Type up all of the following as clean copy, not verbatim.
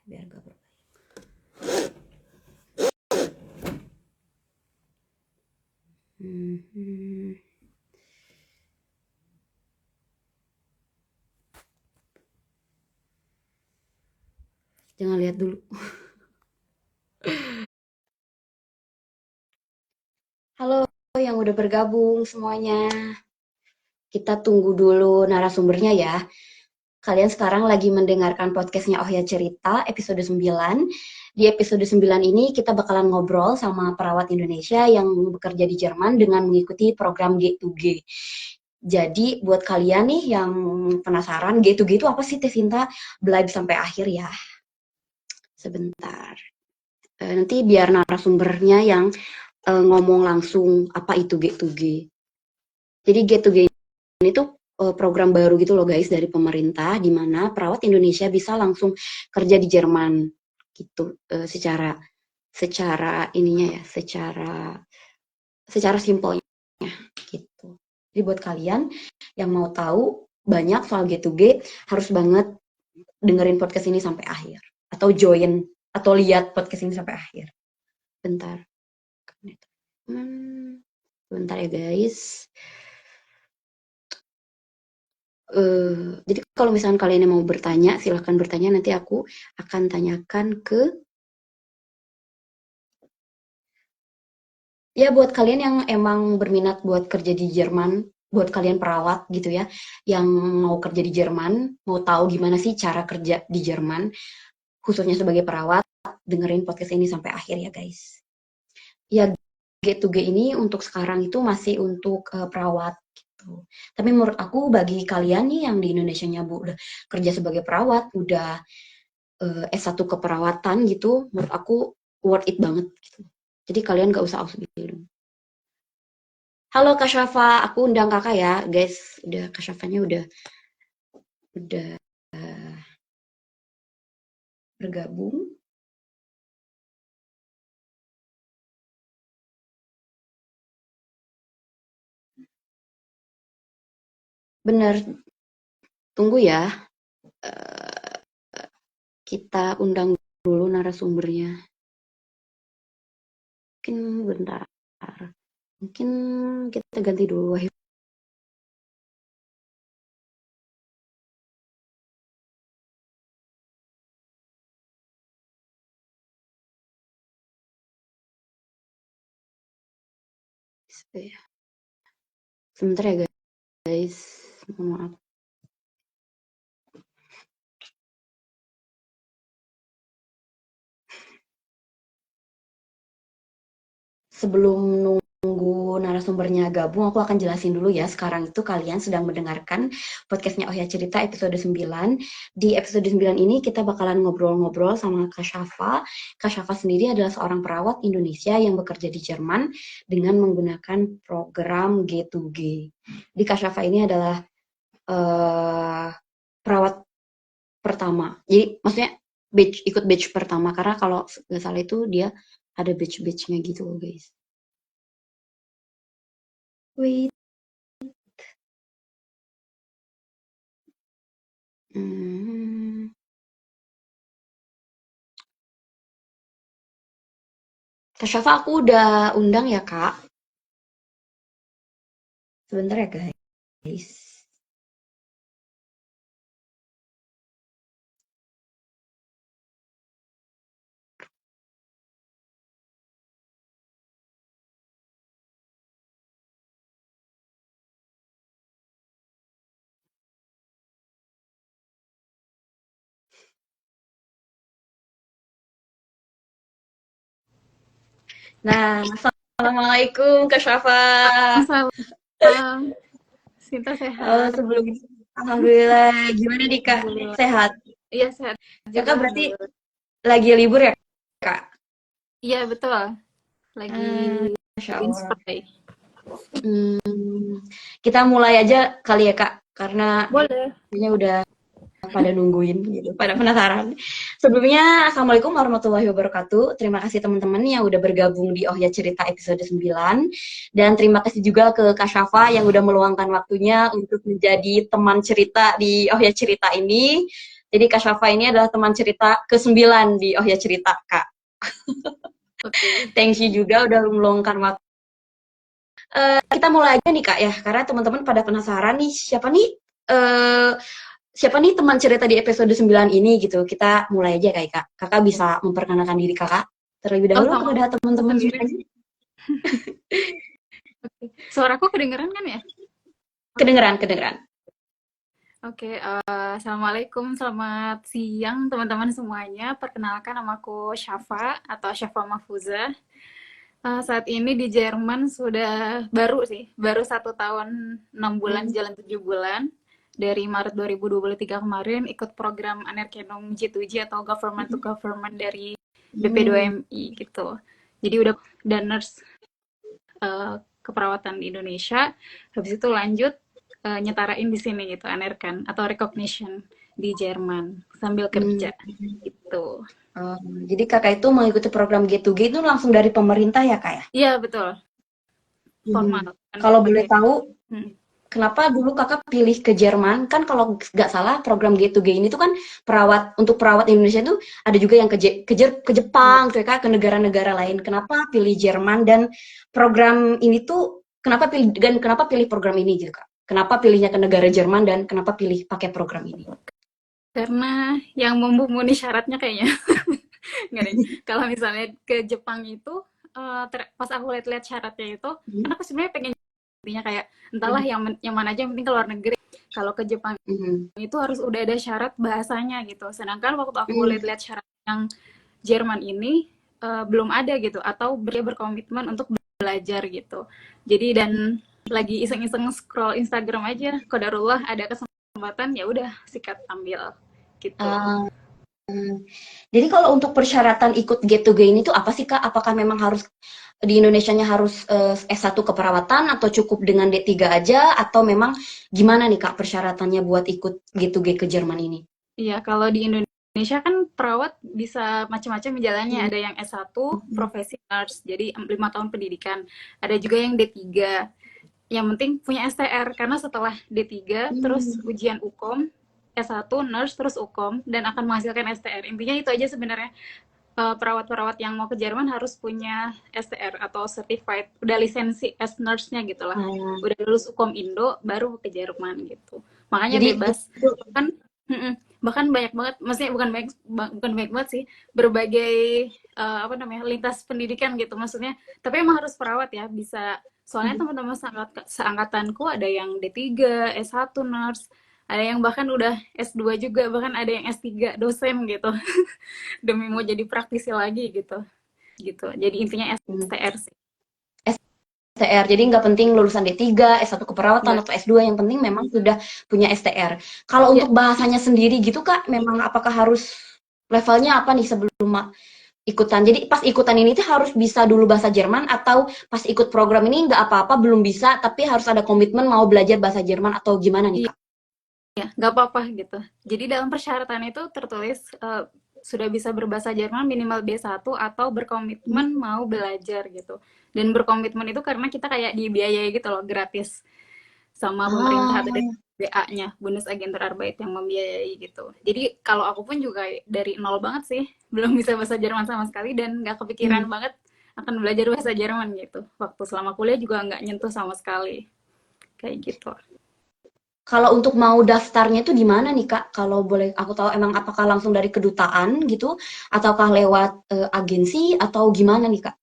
biar gak berbahaya. Jangan lihat dulu. Halo yang udah bergabung semuanya. Kita tunggu dulu narasumbernya ya. Kalian sekarang lagi mendengarkan podcastnya Oh Ya Cerita episode 9. Di episode 9 ini kita bakalan ngobrol sama perawat Indonesia yang bekerja di Jerman dengan mengikuti program G2G. Jadi buat kalian nih yang penasaran G2G itu apa sih Teh Sinta? Belajar sampai akhir ya. Sebentar. Nanti biar narasumbernya yang ngomong langsung apa itu G2G. Jadi G2G ini tuh program baru gitu loh guys dari pemerintah di mana perawat Indonesia bisa langsung kerja di Jerman gitu secara ininya ya secara simpelnya gitu. Jadi buat kalian yang mau tahu banyak soal G2G harus banget dengerin podcast ini sampai akhir atau join atau lihat podcast ini sampai akhir. Bentar. Bentar ya guys. Jadi kalau misalkan kalian yang mau bertanya, silahkan bertanya. Nanti aku akan tanyakan ke ya buat kalian yang emang berminat buat kerja di Jerman, buat kalian perawat gitu ya, yang mau kerja di Jerman, mau tahu gimana sih cara kerja di Jerman, khususnya sebagai perawat, dengerin podcast ini sampai akhir ya guys. Ya G2G ini untuk sekarang itu masih untuk perawat gitu. Tapi menurut aku bagi kalian nih yang di Indonesia-nya Bu udah kerja sebagai perawat, udah S1 keperawatan gitu, menurut aku worth it banget gitu. Jadi kalian gak usah aus gitu. Halo Kak Syafa, aku undang kakak ya, guys. Udah Kak Syafanya udah bergabung. Bener, tunggu ya. Kita undang dulu narasumbernya. Mungkin bentar. Mungkin kita ganti dulu Wahyu. Sebentar ya guys. Mohon maaf. Sebelum nunggu narasumbernya gabung, aku akan jelasin dulu ya. Sekarang itu kalian sedang mendengarkan podcastnya Oh Ya Cerita episode 9. Di episode 9 ini kita bakalan ngobrol-ngobrol sama Kak Syafa. Kak Syafa sendiri adalah seorang perawat Indonesia yang bekerja di Jerman dengan menggunakan program G2G. Di Kak Syafa ini adalah perawat pertama. Jadi maksudnya ikut batch pertama. Karena kalau nggak salah itu dia ada batch-batchnya gitu loh guys. Wait. Kak Syafa aku udah undang ya Kak. Sebentar ya guys. Nah, assalamualaikum Kak Syafa. Salam, Sinta Halo sehat. sebelum Alhamdulillah. Gimana nih Kak? Alhamdulillah. Sehat? Iya sehat juga Kakak berarti alhamdulillah. lagi libur ya Kak? Iya betul. Lagi Masya bikin Allah. spray. Kita mulai aja kali ya Kak, karena Boleh. kayaknya udah pada nungguin gitu, pada penasaran. Sebelumnya, Assalamualaikum warahmatullahi wabarakatuh. Terima kasih teman-teman yang udah bergabung di Oh Ya Cerita episode 9. Dan terima kasih juga ke Kak Syafa yang udah meluangkan waktunya untuk menjadi teman cerita di Oh Ya Cerita ini. Jadi Kak Syafa ini adalah teman cerita ke-9 di Oh Ya Cerita, Kak. Oke. Thank you juga udah meluangkan waktu. Kita mulai aja nih Kak ya, karena teman-teman pada penasaran nih siapa nih teman cerita di episode 9 ini gitu. Kita mulai aja Kak. Kakak bisa memperkenalkan diri Kakak terlebih Oh, dahulu sama kepada aku teman-teman sendiri. semuanya. Oke. Suaraku kedengeran kan ya? Kedengeran. Oke, Assalamualaikum, selamat siang teman-teman semuanya. Perkenalkan namaku Syafa atau Syafa Mahfuza. Saat ini di Jerman sudah baru 1 tahun 6 bulan, jalan 7 bulan. Dari Maret 2023 kemarin ikut program Anerkennung G2G atau Government to Government dari BP2MI gitu. Jadi udah nurse keperawatan di Indonesia. Habis itu lanjut nyetarain di sini gitu, anerkan atau recognition di Jerman sambil kerja gitu. Jadi Kakak itu mengikuti program G2G itu langsung dari pemerintah ya Kak ya? Iya betul, formal. Kalau boleh tahu, Hmm. kenapa dulu Kakak pilih ke Jerman? Kan kalau nggak salah program G2G ini tuh kan untuk perawat Indonesia tuh ada juga yang ke Jepang tuh ya Kak, ke negara-negara lain. Kenapa pilih Jerman dan program ini tuh kenapa pilih program ini gitu Kak? Kenapa pilihnya ke negara Jerman dan kenapa pilih pakai program ini? Karena yang memenuhi syaratnya kayaknya. Nggak deh. Kalau misalnya ke Jepang itu, pas aku lihat-lihat syaratnya itu, kan aku sebenarnya pengen intinya kayak entahlah yang mana aja yang penting ke luar negeri. Kalau ke Jepang itu harus udah ada syarat bahasanya gitu. Sedangkan waktu aku lihat-lihat syarat yang Jerman ini belum ada gitu atau dia berkomitmen untuk belajar gitu. Jadi dan lagi iseng-iseng scroll Instagram aja, qadarullah ada kesempatan ya udah sikat ambil gitu. Jadi kalau untuk persyaratan ikut G2G ini tuh apa sih Kak? Apakah memang harus di Indonesianya harus S1 keperawatan atau cukup dengan D3 aja atau memang gimana nih Kak persyaratannya buat ikut G2G ke Jerman ini? Iya, kalau di Indonesia kan perawat bisa macam-macam jalannya. Ada yang S1 profesi nurse, jadi 5 tahun pendidikan. Ada juga yang D3. Yang penting punya STR karena setelah D3 terus ujian UKOM, S1 nurse terus UKOM dan akan menghasilkan STR. Intinya itu aja sebenarnya. Perawat-perawat yang mau ke Jerman harus punya STR atau certified, udah lisensi as nurse-nya gitu lah. Udah lulus UKOM Indo baru ke Jerman gitu. Makanya Jadi bebas. Bahkan banyak banget, maksudnya bukan banyak banget sih, berbagai lintas pendidikan gitu maksudnya. Tapi emang harus perawat ya, bisa. Soalnya teman-teman seangkatanku ada yang D3, S1 nurse, ada yang bahkan udah S2 juga, bahkan ada yang S3 dosen gitu. Demi mau jadi praktisi lagi gitu. Jadi intinya STR sih. STR, jadi nggak penting lulusan D3, S1 keperawatan atau S2, yang penting memang sudah punya STR. Kalau untuk bahasanya sendiri gitu Kak, memang apakah harus levelnya apa nih sebelum ikutan? Jadi pas ikutan ini tuh harus bisa dulu bahasa Jerman atau pas ikut program ini nggak apa-apa belum bisa, tapi harus ada komitmen mau belajar bahasa Jerman atau gimana nih Kak? Ya, nggak apa-apa gitu. Jadi dalam persyaratan itu tertulis sudah bisa berbahasa Jerman minimal B1 atau berkomitmen mau belajar gitu. Dan berkomitmen itu karena kita kayak dibiayai gitu loh, gratis sama pemerintah atau dari BA-nya, Bundesagentur Arbeit yang membiayai gitu. Jadi kalau aku pun juga dari nol banget sih, belum bisa bahasa Jerman sama sekali dan nggak kepikiran banget akan belajar bahasa Jerman gitu. Waktu selama kuliah juga nggak nyentuh sama sekali. Kayak gitu. Kalau untuk mau daftarnya itu di mana nih Kak? Kalau boleh aku tahu emang apakah langsung dari kedutaan gitu ataukah lewat agensi atau gimana nih Kak?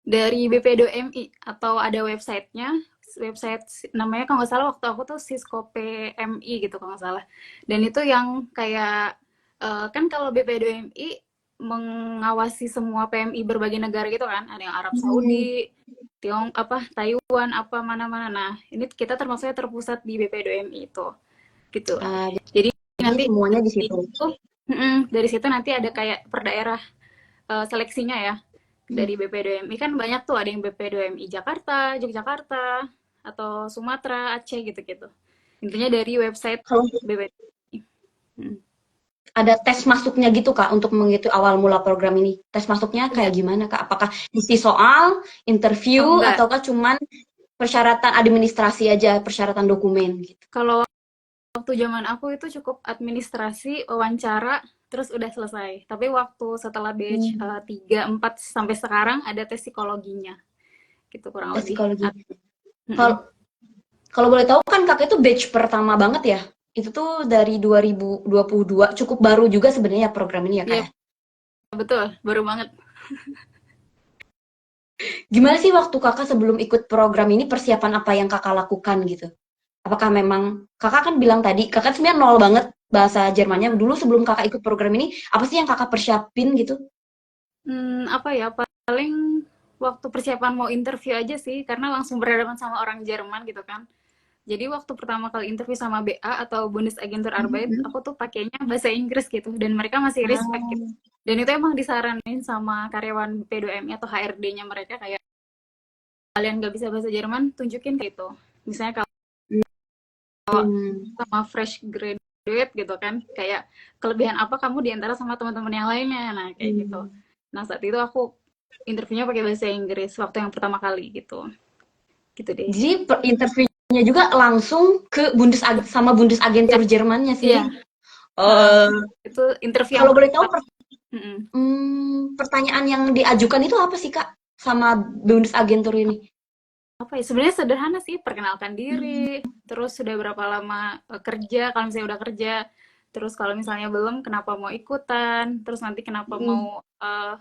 Dari BP2MI atau ada websitenya, website namanya kalau nggak salah waktu aku tuh Cisco PMI gitu kalau nggak salah. Dan itu yang kayak kan kalau BP2MI mengawasi semua PMI berbagai negara gitu kan, ada yang Arab Saudi, Taiwan, apa mana-mana. Nah, ini kita termasuknya terpusat di BP2MI itu, gitu. Jadi nanti semuanya di situ. dari situ nanti ada kayak per daerah seleksinya ya. Dari BP2MI kan banyak tuh, ada yang BP2MI Jakarta, Yogyakarta, atau Sumatera, Aceh gitu-gitu. Intinya dari website BP2MI. Ada tes masuknya gitu Kak untuk mengikuti awal mula program ini. Tes masuknya kayak gimana Kak? Apakah isi soal, interview, ataukah cuman persyaratan administrasi aja, persyaratan dokumen gitu? Kalau waktu zaman aku itu cukup administrasi, wawancara, terus udah selesai. Tapi waktu setelah batch Hmm, 3, 4 sampai sekarang ada tes psikologinya. Gitu kurang tes lebih. psikologi. Mm-mm. Kalau kalau boleh tahu kan kakak itu batch pertama banget ya? Itu tuh dari 2022, cukup baru juga sebenarnya program ini ya kak Iya, ya? betul, baru banget. Gimana sih waktu kakak sebelum ikut program ini persiapan apa yang kakak lakukan gitu? Apakah memang kakak kan bilang tadi kakak sebenarnya nol banget bahasa Jermannya dulu sebelum kakak ikut program ini apa sih yang kakak persiapin gitu? Apa ya, paling waktu persiapan mau interview aja sih, karena langsung berhadapan sama orang Jerman gitu kan. Jadi waktu pertama kali interview sama BA atau Bundesagentur Arbeit, Mhm. aku tuh pakainya bahasa Inggris gitu, dan mereka masih respect gitu. Ah, Dan itu emang disaranin sama karyawan P2MI atau HRD-nya mereka, kayak kalian nggak bisa bahasa Jerman, tunjukin kayak gitu. Misalnya kalau hmm, sama fresh graduate gitu kan, kayak kelebihan apa kamu di antara sama teman-teman yang lainnya, nah kayak gitu. hmm. Nah saat itu aku interviewnya pakai bahasa Inggris waktu yang pertama kali gitu, gitu deh. Jadi interviewnya juga langsung ke sama Ya, Bundesagentur Jermannya iya, sih. heeh. Eh, Itu interview yang kalau boleh tahu pertama. Mm-mm. pertanyaan yang diajukan itu apa sih Kak sama Bundesagentur ini? Apa ya, sebenarnya sederhana sih, perkenalkan Hmm, diri, terus sudah berapa lama kerja, kalau misalnya udah kerja, terus kalau misalnya belum, kenapa mau ikutan, terus nanti kenapa mau hmm,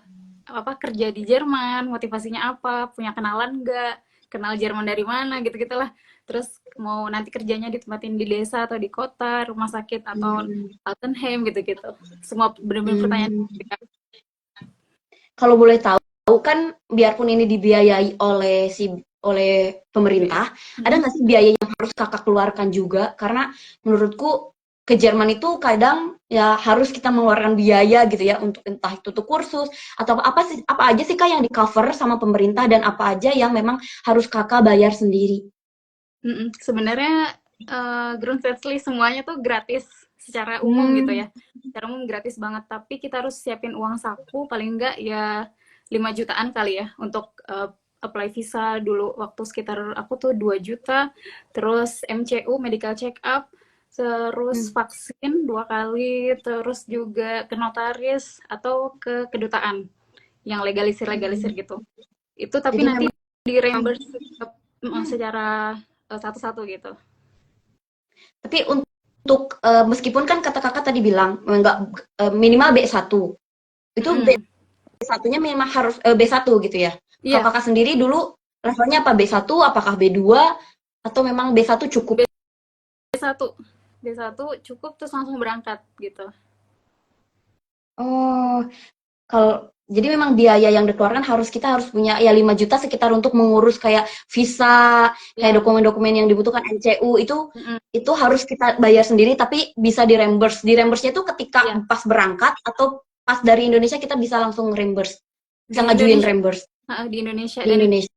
apa kerja di Jerman, motivasinya apa, punya kenalan nggak, kenal Jerman dari mana, gitu gitulah. Terus mau nanti kerjanya ditempatin di desa atau di kota, rumah sakit atau hmm, Altenheim, gitu gitu, semua benar-benar pertanyaan. hmm. Kalau boleh tahu kan biarpun ini dibiayai oleh BA. pemerintah, ada nggak sih biaya yang harus kakak keluarkan juga? Karena menurutku ke Jerman itu kadang ya harus kita mengeluarkan biaya gitu ya untuk entah itu tuh kursus atau apa sih apa aja sih kak yang di cover sama pemerintah dan apa aja yang memang harus kakak bayar sendiri. Sebenarnya Grundfedsli semuanya tuh gratis secara umum gitu Hmm, ya. Secara umum gratis banget, tapi kita harus siapin uang saku paling enggak ya 5 jutaan kali ya untuk apply visa dulu, waktu sekitar aku tuh 2 juta, terus MCU medical check up, terus hmm. vaksin 2 kali, terus juga ke notaris atau ke kedutaan yang legalisir-legalisir Hmm. gitu. Itu tapi Jadi nanti memang di reimburse secara satu-satu gitu. tapi untuk meskipun kan kata kakak tadi bilang enggak minimal B1 itu Mm-mm. B1-nya memang harus B1 gitu ya. Kalau Iya, kakak sendiri dulu levelnya apa B1, apakah B2 atau memang B1 cukup? B1. B1 cukup terus langsung berangkat gitu. Oh, kalau jadi memang biaya yang dikeluarkan kita harus punya ya 5 juta sekitar untuk mengurus kayak visa, kayak Ya, dokumen-dokumen yang dibutuhkan MCU mm-mm. itu harus kita bayar sendiri tapi bisa di reimburse-nya itu ketika Ya. pas berangkat atau pas dari Indonesia kita bisa langsung reimburse. Bisa Di ngajuin Indonesia, reimburse di Indonesia, di dan itu Indonesia.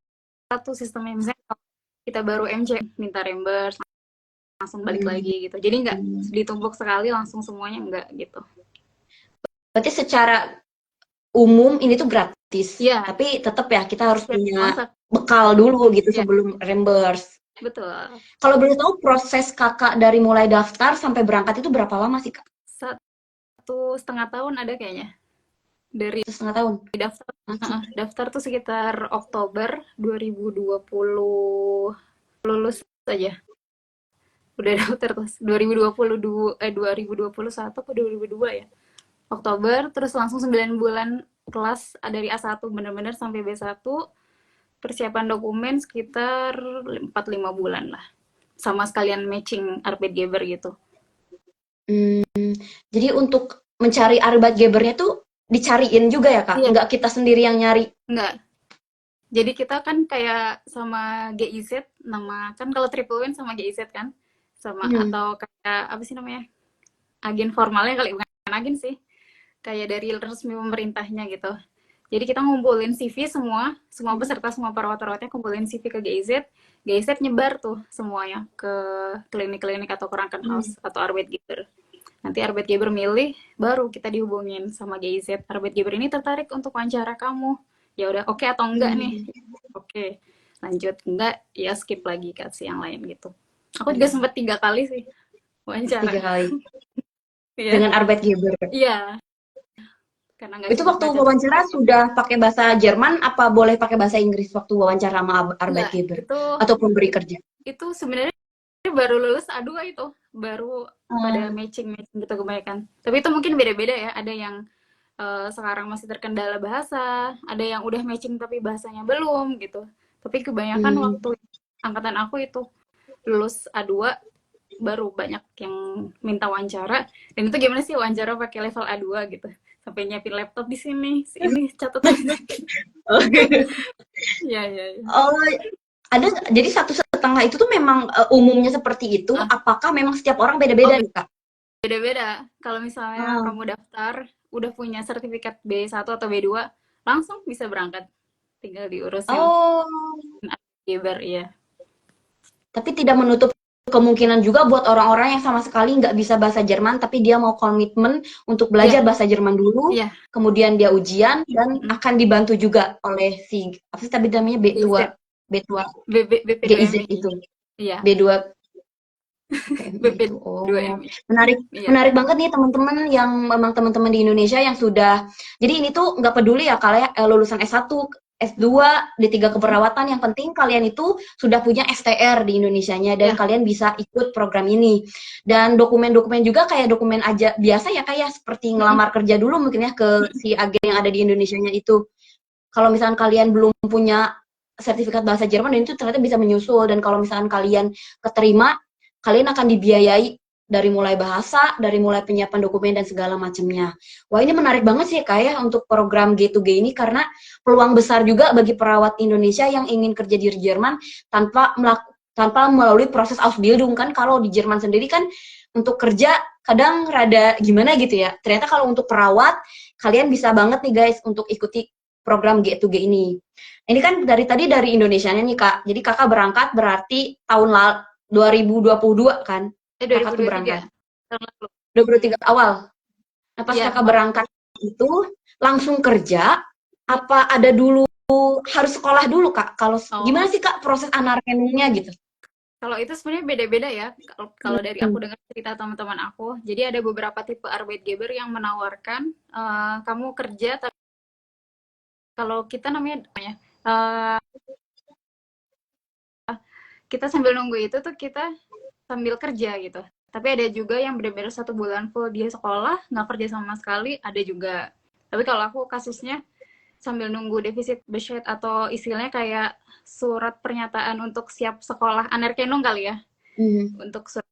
satu sistemnya, misalnya kalau kita baru MC minta reimburse langsung balik Hmm. lagi gitu. Jadi nggak ditumpuk sekali langsung semuanya, nggak gitu. Berarti secara umum ini tuh gratis, Iya, tapi tetap ya kita harus siap uang punya saku. bekal dulu gitu Ya, sebelum reimburse. betul. Kalau boleh tahu proses kakak dari mulai daftar sampai berangkat itu berapa lama sih kak? 1,5 tahun ada kayaknya. Dari 1,5 tahun. daftar, Masih. daftar tuh sekitar Oktober 2020, lulus aja. Udah daftar terus 2022, 2021 ke 2002 ya, Oktober, terus langsung 9 bulan kelas dari A1 bener-bener sampai B1, persiapan dokumen sekitar 4-5 bulan lah, sama sekalian matching Arbeitgeber gitu. Jadi untuk mencari Arbeitgebernya tuh dicariin juga ya kak? Iya, Nggak kita sendiri yang nyari? enggak, jadi kita kan kayak sama GIZ, nama kan kalau triple win sama GIZ kan, sama Hmm. atau kayak apa sih namanya, agen formalnya kali, bukan agen sih, kayak dari resmi pemerintahnya gitu. Jadi kita ngumpulin CV semua, semua peserta, semua perawat-perawatnya kumpulin CV ke GIZ, GIZ nyebar tuh semuanya ke klinik-klinik atau Krankenhaus atau Arbeitgeber. Nanti Arbeitgeber milih, baru kita dihubungin sama GIZ. Arbeitgeber ini tertarik untuk wawancara kamu. Ya udah, oke atau enggak nih? Hmm. Oke, lanjut. Enggak, ya skip lagi kasih yang lain gitu. Aku juga sempet 3 kali sih wawancara. 3 kali. Iya, Dengan Arbeitgeber. iya, karena nggak Itu sempat waktu baca wawancara sudah pakai bahasa Jerman apa boleh pakai bahasa Inggris waktu wawancara sama enggak, Arbeitgeber atau pemberi kerja? itu sebenarnya baru lulus A2 itu, baru pada Hmm. matching-matching gitu kebanyakan. Tapi itu mungkin beda-beda ya, ada yang sekarang masih terkendala bahasa, ada yang udah matching tapi bahasanya belum gitu. Tapi kebanyakan Hmm. waktu angkatan aku itu lulus A2 baru banyak yang minta wawancara. Dan itu gimana sih wawancara pakai level A2 gitu. Sampai nyiapin laptop di sini catatan. Oke. Iya, iya, iya. Oh, ada jadi 1,5 itu tuh memang umumnya seperti itu. Ah, Apakah memang setiap orang oh, beda-beda nih, Kak? beda-beda. Kalau misalnya Oh. kamu daftar, udah punya sertifikat B1 atau B2, langsung bisa berangkat. Tinggal diurus yang Oh, Geber, iya. tapi tidak menutup kemungkinan juga buat orang-orang yang sama sekali nggak bisa bahasa Jerman, tapi dia mau komitmen untuk belajar Iya, bahasa Jerman dulu, iya. kemudian dia ujian dan Mm-mm. akan dibantu juga oleh si apa sih tadi namanya B2 BZ, B2 GIZ BP2MI. itu Iya, B2 PMI itu. Oh, BP2MI. menarik Iya. menarik banget nih teman-teman yang memang teman-teman di Indonesia yang sudah. Jadi ini tuh nggak peduli ya kalian lulusan S1, S2, D3 Mm. keperawatan, yang penting kalian itu sudah punya STR di Indonesianya dan Ya. kalian bisa ikut program ini. Dan dokumen-dokumen juga kayak dokumen aja biasa ya kayak seperti Mm-mm. ngelamar kerja dulu mungkin ya ke Mm-mm. si agen yang ada di Indonesianya itu. Kalau misalkan kalian belum punya sertifikat bahasa Jerman, dan itu ternyata bisa menyusul. Dan kalau misalkan kalian keterima, kalian akan dibiayai dari mulai bahasa, dari mulai penyiapan dokumen dan segala macamnya. Wah, ini menarik banget sih Kak ya untuk program G2G ini karena peluang besar juga bagi perawat Indonesia yang ingin kerja di Jerman tanpa melalui proses Ausbildung. Kan kalau di Jerman sendiri kan untuk kerja kadang rada gimana gitu ya. Ternyata kalau untuk perawat kalian bisa banget nih guys untuk ikuti program G2G ini. Ini kan dari tadi dari Indonesianya nih Kak. Jadi Kakak berangkat berarti tahun 2022 kan? Kakak tuh 2023 berangkat. tahun lalu. 2023 awal. Nah, pas Iya, Kakak Maret. berangkat itu langsung kerja apa ada dulu harus sekolah dulu Kak? Kalau gimana Oh, sih Kak proses anarkenungnya gitu? kalau itu sebenarnya beda-beda ya. Kalau dari aku Hmm. dengar cerita teman-teman aku, jadi ada beberapa tipe Arbeitgeber yang menawarkan kamu kerja, tapi kalau kita namanya uh, kita sambil nunggu itu tuh kita sambil kerja gitu. Tapi ada juga yang benar-benar 1 bulan full dia sekolah, nggak kerja sama sekali, ada juga. Tapi kalau aku kasusnya sambil nunggu defisit budget atau istilahnya kayak surat pernyataan untuk siap sekolah anerkenung kali ya. Hmm. Untuk surat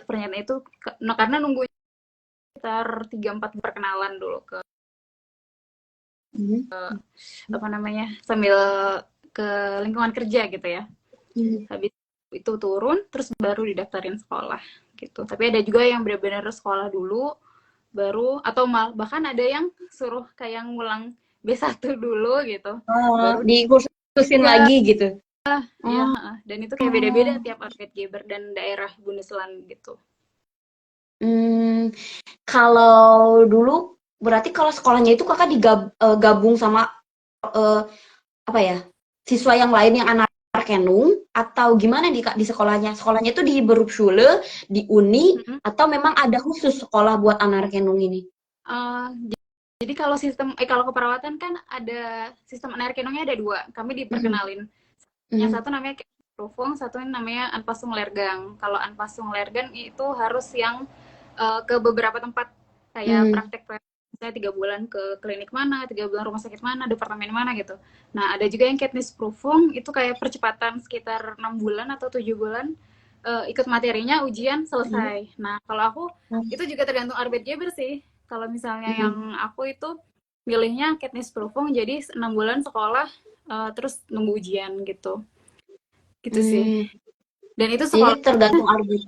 pernyataan itu karena nunggu sekitar 3-4 perkenalan dulu ke Hmm. apa namanya sambil ke lingkungan kerja gitu ya. Hmm. Habis itu turun terus baru didaftarin sekolah gitu. Tapi ada juga yang benar-benar sekolah dulu baru atau bahkan ada yang suruh kayak ngulang B1 dulu gitu. Oh, Baru dikursusin ya lagi gitu. ya Oh. dan itu kayak beda-beda tiap Arbeitgeber dan daerah Bundesland gitu. Hmm. Kalau dulu berarti kalau sekolahnya itu Kakak digabung sama eh, apa ya? Siswa yang lain yang anerkennung atau gimana nih Kak di sekolahnya? Sekolahnya itu di Berufsschule, di Uni Mm-hmm. atau memang ada khusus sekolah buat anerkennung ini? Uh, jadi kalau kalau keperawatan kan ada sistem anerkenungnya ada dua. Kami Mhm. diperkenalin. Yang Mhm. satu namanya Profung, satu namanya Anpasung Lergang. Kalau Anpasung Lergang itu harus yang ke beberapa tempat kayak Mhm. praktek misalnya 3 bulan ke klinik mana, 3 bulan rumah sakit mana, departemen mana gitu. Nah ada juga yang Katniss Profung itu kayak percepatan sekitar 6 bulan atau 7 bulan ikut materinya ujian Mhm. selesai. Nah kalau aku itu juga tergantung Arbeitgeber sih. Kalau misalnya yang Mhm. aku itu milihnya Katniss Profung jadi 6 bulan sekolah terus nunggu ujian gitu gitu sih. Hmm. Dan itu Jadi sekolah tergantung arbit.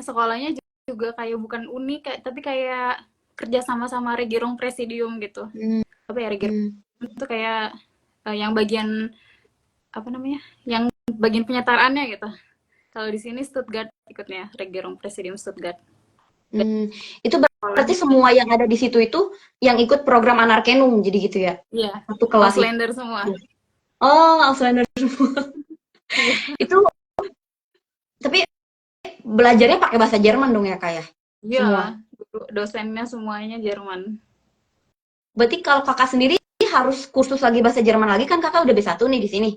sekolahnya juga kayak bukan uni kayak tapi kayak kerja sama Regierung Presidium gitu. Hmm. Apa ya Regierung Hmm. itu kayak yang bagian apa namanya? Yang bagian penyetaraannya gitu. Kalau di sini Stuttgart ikutnya Regierung Presidium Stuttgart. Dan Hmm. Itu berarti sekolahnya semua yang ada di situ itu yang ikut program anerkennung jadi gitu ya? iya Satu kelas itu. Auslander semua. Oh, Auslander. Iya. Itu tapi belajarnya pakai bahasa Jerman dong ya Kak ya? Semua. Iya, dosennya semuanya Jerman. Berarti kalau Kakak sendiri harus kursus lagi bahasa Jerman lagi, kan Kakak udah B1 nih di sini.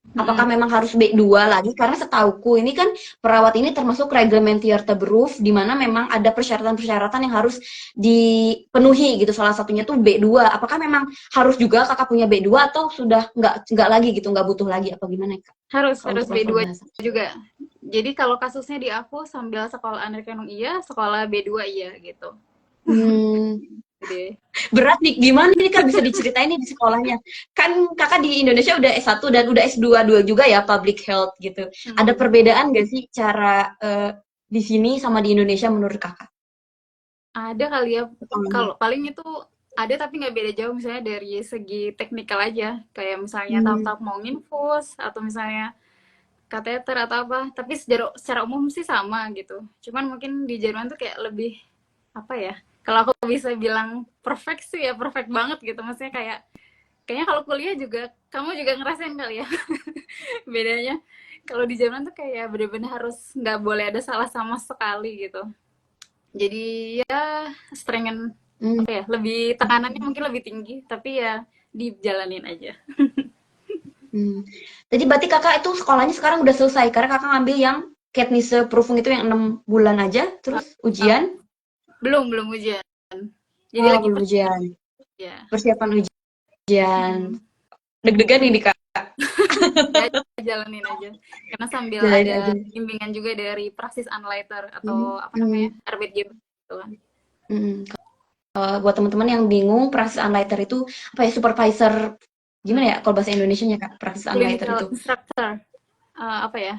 Apakah Mm-mm. memang harus B2 lagi? Karena setauku ini kan perawat ini termasuk Reglementierteberuf, di mana memang ada persyaratan-persyaratan yang harus dipenuhi gitu. Salah satunya tuh B2. Apakah memang harus juga Kakak punya B2 atau sudah nggak lagi gitu, nggak butuh lagi apa gimana Kak? Harus Kalau harus untuk level B2 bahasa. juga. Jadi kalau kasusnya di aku sambil sekolah Anerkennung iya, sekolah B2 iya gitu. Hmm, Jadi, berat nih, gimana nih Kak bisa diceritain nih di sekolahnya? Kan Kakak di Indonesia udah S1 dan udah S2 juga ya, Public Health gitu. Ada hmm, perbedaan nggak sih cara di sini sama di Indonesia menurut Kakak? ada kali ya. Pengalaman. Kalau paling itu ada tapi nggak beda jauh misalnya dari segi teknikal aja. Kayak misalnya Hmm. tahap-tahap mau infus atau misalnya kateter atau apa. Tapi secara umum sih sama gitu. Cuman mungkin di Jerman tuh kayak lebih apa ya? Kalau aku bisa bilang perfect sih ya perfect banget gitu. Maksudnya kayak kayaknya kalau kuliah juga kamu juga ngerasain kali ya bedanya. Kalau di Jerman tuh kayak bener-bener harus nggak boleh ada salah sama sekali gitu. Jadi ya strengan Hmm. apa ya lebih tekanannya mungkin lebih tinggi tapi ya dijalanin aja. Hmm. Jadi berarti Kakak itu sekolahnya sekarang udah selesai karena Kakak ngambil yang Kenntnisse Prüfung itu yang 6 bulan aja, terus Uh, ujian? belum ujian. Jadi Oh, lagi belum ujian. ya. Persiapan ujian. Mm-mm. Deg-degan ini Kak. Ya jalanin aja. Karena sambil Jalanin ada aja. bimbingan juga dari praksis Anleiter atau Hmm. apa Hmm. namanya Arbeitgeber gitu kan. Hmm. Buat teman-teman yang bingung, praxis Anleiter itu apa ya, supervisor, gimana ya kalau bahasa Indonesianya Kak, praxis Anleiter Clinical itu? instructor apa ya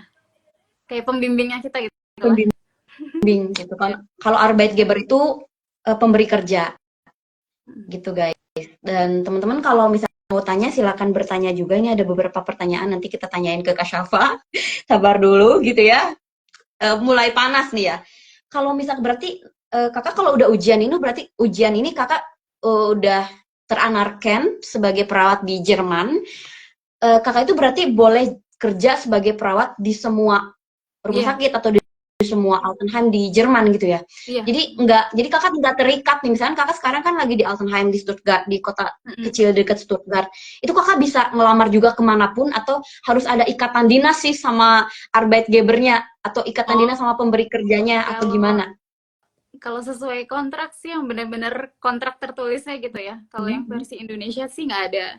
kayak pembimbingnya kita gitu lah. Pembimbing gitu Ya. kan. Kalau Arbeitgeber itu pemberi kerja gitu guys. Dan teman-teman kalau misalnya mau tanya silakan bertanya juga. Ini ada beberapa pertanyaan nanti kita tanyain ke Kak Syafa. Sabar dulu gitu ya. Mulai panas nih ya. Kalau misal berarti kakak kalau udah ujian ini berarti ujian ini kakak udah teranarkan sebagai perawat di Jerman. Kakak itu berarti boleh kerja sebagai perawat di semua rumah Iya, sakit atau di semua Altenheim di Jerman gitu ya. iya. Jadi kakak nggak terikat nih. Misalnya kakak sekarang kan lagi di Altenheim di Stuttgart, di kota Mm-mm. kecil dekat Stuttgart. Itu kakak bisa ngelamar juga kemanapun atau harus ada ikatan dinas sih sama Arbeitgebernya atau ikatan Oh, dinas sama pemberi kerjanya atau kalau gimana? kalau sesuai kontrak sih yang benar-benar kontrak tertulisnya gitu ya. Kalau yang Mhm. versi Indonesia sih nggak ada.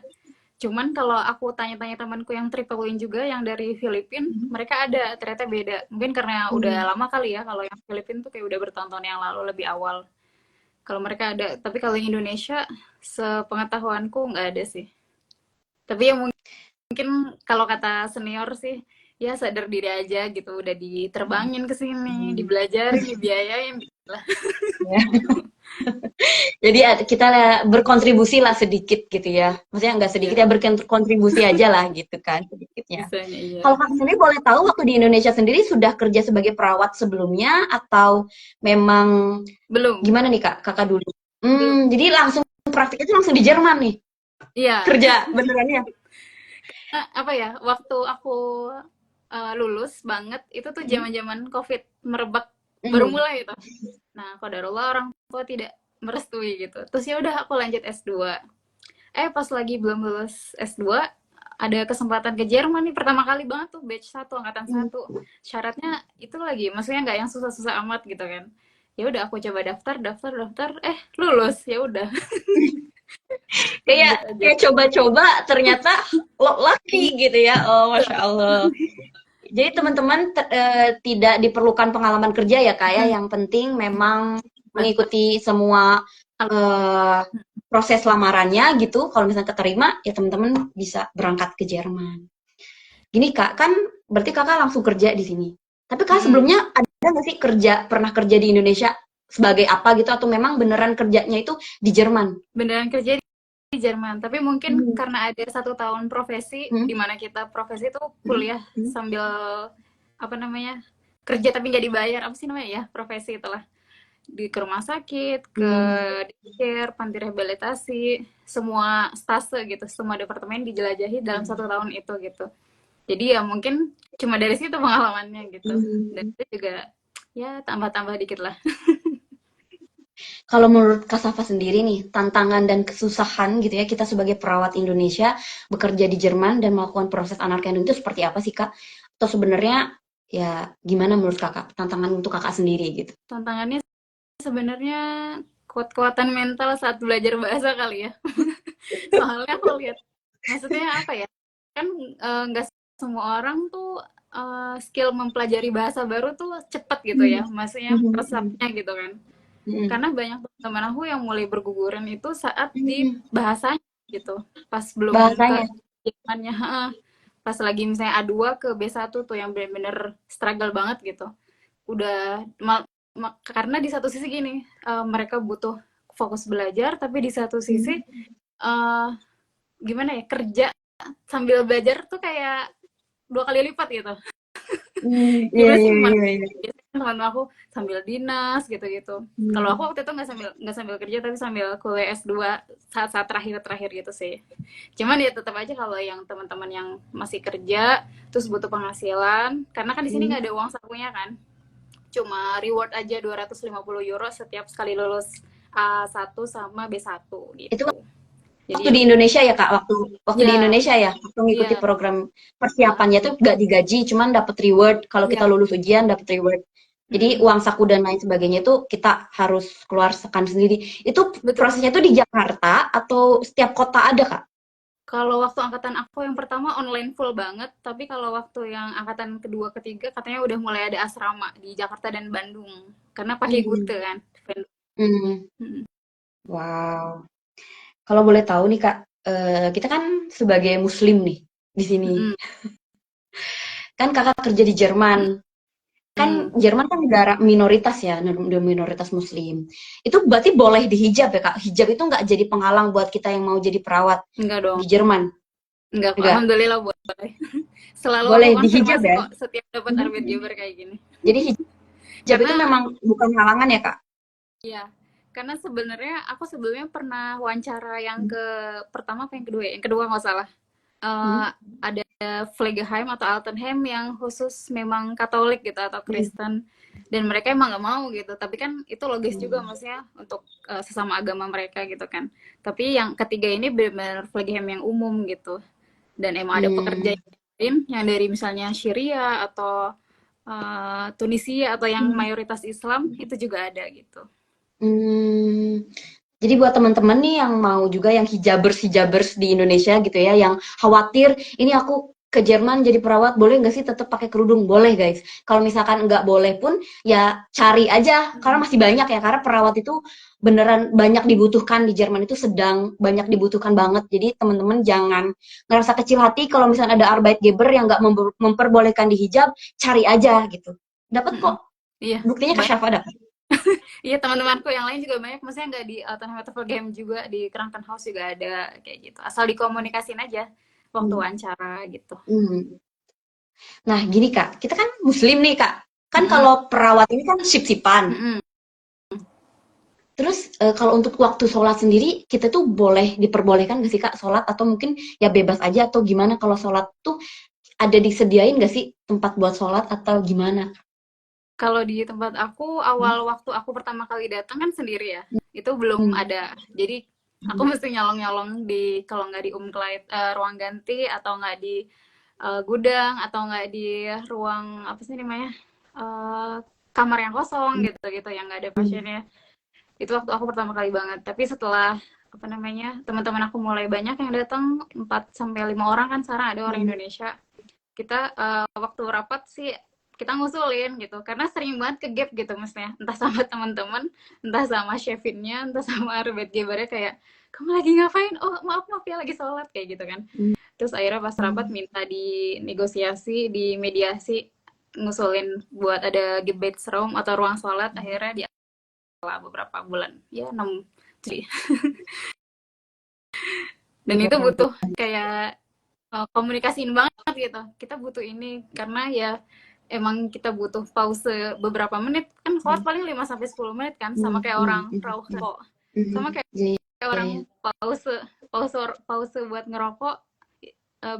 Cuman kalau aku tanya-tanya temanku yang triple win juga yang dari Filipina, Mhm. mereka ada ternyata beda. Mungkin karena udah Mhm. lama kali ya. Kalau yang Filipina tuh kayak udah bertahun-tahun yang lalu lebih awal. Kalau mereka ada, tapi kalau yang Indonesia sepengetahuanku nggak ada sih. Tapi yang mungkin kalau kata senior sih ya sadar diri aja gitu udah diterbangin ke sini Mhm. dibelajarin dibiayain gitu lah. Ya. Jadi kita berkontribusi lah sedikit gitu ya. Maksudnya nggak sedikit Iya ya, berkontribusi aja lah gitu kan sedikitnya. bisanya iya Kalau Kak sendiri boleh tahu waktu di Indonesia sendiri sudah kerja sebagai perawat sebelumnya atau memang belum gimana nih Kak, Kakak dulu? belum Jadi langsung praktiknya itu langsung di Jerman nih, iya. kerja benerannya. Apa ya waktu aku lulus banget itu tuh Mhm. zaman-zaman COVID merebak baru Mhm. mulai itu. Nah qadarullah orang tua tidak merestui gitu terus ya udah aku lanjut S2. Pas lagi belum lulus S2 ada kesempatan ke Jerman nih pertama kali banget tuh batch satu angkatan Mhm. satu. Syaratnya itu lagi maksudnya nggak yang susah-susah amat gitu kan. Ya udah aku coba daftar lulus ya udah Kayak lanjut aja. kayak coba-coba ternyata lucky gitu ya. Oh, Masya Allah. Jadi teman-teman tidak diperlukan pengalaman kerja ya Kak ya, Hmm, yang penting memang mantap. mengikuti semua eh, proses lamarannya gitu. Kalau misalnya keterima ya teman-teman bisa berangkat ke Jerman. Gini Kak, kan berarti Kakak langsung kerja di sini. Tapi Kak Hmm, sebelumnya ada nggak sih pernah kerja di Indonesia sebagai apa gitu atau memang beneran kerjanya itu di Jerman? beneran kerja di Jerman tapi mungkin Hmm. karena ada 1 tahun profesi Hmm. di mana kita profesi itu Hmm. kuliah Hmm. sambil apa namanya kerja tapi nggak dibayar apa sih namanya ya profesi itulah ke rumah sakit, ke Hmm. daycare, panti rehabilitasi, semua stase gitu, semua departemen dijelajahi dalam 1 tahun itu gitu. Jadi ya mungkin cuma dari situ pengalamannya gitu. Dan Hmm. itu juga Ya tambah-tambah dikit lah. Kalau menurut Kak Safa sendiri nih, tantangan dan kesusahan gitu ya, kita sebagai perawat Indonesia bekerja di Jerman dan melakukan proses anerkendung itu seperti apa sih Kak? Atau sebenarnya ya gimana menurut Kakak? Tantangan untuk Kakak sendiri gitu. Tantangannya sebenarnya kuat-kuatan mental saat belajar bahasa kali ya. Soalnya aku lihat, maksudnya apa ya? Kan nggak semua orang tuh skill mempelajari bahasa baru tuh cepet gitu Hmm. ya, maksudnya Hmm. resapnya gitu kan. Hmm. Karena banyak teman aku yang mulai berguguran itu saat di Hmm. bahasanya gitu, pas belum ke Bahasanya. Jermannya, pas lagi misalnya A2 ke B1 tuh yang bener-bener struggle banget gitu. Udah karena di satu sisi gini, mereka butuh fokus belajar, tapi di satu sisi Hmm. eh, gimana ya, kerja sambil belajar tuh kayak 2 kali lipat gitu. Hmm. Iya, Gimana sih, iya, iya, iya. biasanya teman aku sambil dinas gitu-gitu. Kalau Hmm. aku waktu itu nggak sambil kerja, tapi sambil kuliah S2 saat-saat terakhir-terakhir gitu sih. Cuman ya tetap aja kalau yang teman-teman yang masih kerja terus butuh penghasilan, karena kan di sini Hmm. nggak ada uang sakunya kan. Cuma reward aja 250 euro setiap sekali lulus A1 sama B1 Itu gitu. Jadi waktu ya di Indonesia ya Kak, waktu di ya Indonesia ya, waktu ngikuti ya program uh, persiapannya tuh gak digaji, cuman dapat reward kalau kita ya lulus ujian dapat reward. Jadi mm, uang saku dan lain sebagainya itu kita harus keluar sekan sendiri. Itu betul. prosesnya tuh di Jakarta atau setiap kota ada Kak? Kalau waktu angkatan aku yang pertama online full banget, tapi kalau waktu yang angkatan kedua, ketiga katanya udah mulai ada asrama di Jakarta dan Bandung. Karena pakai Hmm. Gute kan. Hmm. Hmm. Wow. Kalau boleh tahu nih Kak, kita kan sebagai Muslim nih di sini. Hmm. Kan Kakak kerja di Jerman. Kan Hmm. Jerman kan negara minoritas ya, minoritas Muslim. Itu berarti boleh dihijab ya Kak? Hijab itu nggak jadi penghalang buat kita yang mau jadi perawat Enggak di dong. Jerman? Enggak kok. Enggak? Alhamdulillah boleh. Selalu aku Boleh dihijab konfirmasi ya? kok setiap dapat Mhm. arbeit giver kayak gini. Jadi hijab itu Karena memang bukan halangan ya Kak? Iya, karena sebenarnya aku sebelumnya pernah wawancara yang ke pertama apa yang kedua ya? Yang kedua nggak salah. Hmm. Ada Pflegeheim atau Altenheim yang khusus memang Katolik gitu atau Hmm. Kristen, dan mereka emang nggak mau gitu. Tapi kan itu logis juga, Hmm. maksudnya untuk sesama agama mereka gitu kan. Tapi yang ketiga ini benar-benar Pflegeheim yang umum gitu, dan emang ada pekerja Hmm. yang lain yang dari misalnya Syria atau Tunisia atau yang mayoritas Islam itu juga ada gitu. Hmm. Jadi buat teman-teman nih yang mau juga yang hijabers-hijabers di Indonesia gitu ya, yang khawatir ini aku ke Jerman jadi perawat boleh nggak sih tetap pakai kerudung? Boleh guys. Kalau misalkan nggak boleh pun ya cari aja karena masih banyak ya karena perawat itu beneran banyak dibutuhkan di Jerman itu sedang banyak dibutuhkan banget. Jadi teman-teman jangan ngerasa kecil hati kalau misalnya ada Arbeitgeber yang nggak memperbolehkan dihijab, cari aja gitu. Dapat Mm-mm. kok. Iya, Buktinya Kak banyak. Syafa dapat. Iya, teman-temanku yang lain juga banyak, maksudnya nggak di Alternative Game juga, di Crampton House juga ada kayak gitu. Asal dikomunikasin aja waktu Hmm. wawancara gitu. Hmm. Nah, gini Kak, kita kan muslim nih Kak. Kan Mm-mm. kalau perawat ini kan sip-sipan. Mm-mm. Terus kalau untuk waktu sholat sendiri, kita tuh boleh diperbolehkan nggak sih Kak sholat atau mungkin ya bebas aja atau gimana kalau sholat tuh ada disediain nggak sih tempat buat sholat atau gimana? Kalau di tempat aku, Hmm. awal waktu aku pertama kali datang kan sendiri ya, itu belum Hmm. ada. Jadi aku Hmm. mesti nyolong-nyolong di, kalau nggak di Umkleid, ruang ganti, atau nggak di gudang, atau nggak di ruang apa sih namanya, eh, kamar yang kosong gitu-gitu yang nggak ada Hmm. pasiennya. Itu waktu aku pertama kali banget. Tapi setelah apa namanya, teman-teman aku mulai banyak yang datang, 4 sampai 5 orang kan sekarang ada orang Hmm. Indonesia. Kita waktu rapat sih kita ngusulin gitu, karena sering banget ke gap gitu maksudnya, entah sama teman-teman, entah sama chefinnya, entah sama arbeit givernya, kayak kamu lagi ngapain, oh maaf maaf ya lagi sholat kayak gitu kan. Terus akhirnya pas rapat minta dinegosiasi, dimediasi, ngusulin buat ada debate room atau ruang sholat, akhirnya di beberapa bulan ya 6 sih. Dan itu butuh kayak komunikasiin banget gitu, kita butuh ini karena ya emang kita butuh pause beberapa menit kan, sholat paling 5 sampai 10 menit kan, sama Hmm. kayak Hmm. orang rawuh kok, Hmm. sama kayak Iya, iya, iya. orang pause pause pause buat ngerokok,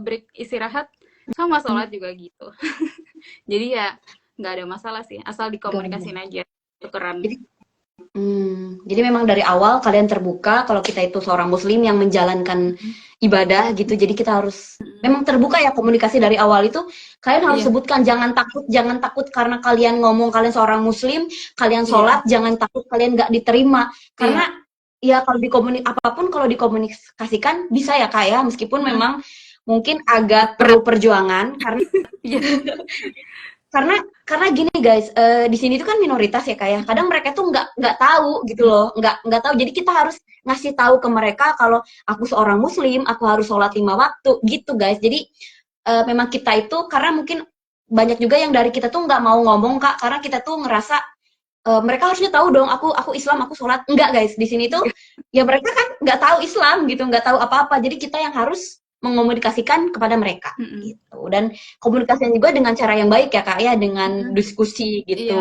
break istirahat, sama sholat juga gitu. Jadi ya nggak ada masalah sih, asal Gak ada. dikomunikasin aja, tukeran. Jadi, jadi memang dari awal kalian terbuka kalau kita itu seorang muslim yang menjalankan Mm-mm. ibadah gitu. Jadi kita harus Mm-mm. memang terbuka ya komunikasi dari awal itu. Kalian harus Iya, sebutkan jangan takut karena kalian ngomong kalian seorang muslim, kalian iya, sholat, jangan takut kalian nggak diterima. iya. Karena ya kalau apapun kalau dikomunikasikan bisa ya Kak ya, meskipun Mm-mm. memang mungkin agak Berat. perlu perjuangan karena Iya, karena gini guys, di sini tuh kan minoritas ya kayak kadang mereka tuh nggak tahu gitu loh, nggak tahu. Jadi kita harus ngasih tahu ke mereka kalau aku seorang muslim, aku harus sholat 5 waktu gitu guys. Jadi memang kita itu karena mungkin banyak juga yang dari kita tuh nggak mau ngomong Kak, karena kita tuh ngerasa mereka harusnya tahu dong aku Islam, aku sholat. Enggak guys, di sini tuh ya mereka kan nggak tahu Islam gitu, nggak tahu apa-apa. Jadi kita yang harus mengomunikasikan kepada mereka mm-mm. gitu. Dan komunikasinya juga dengan cara yang baik ya Kak ya, dengan Mm-mm. diskusi Iya, gitu.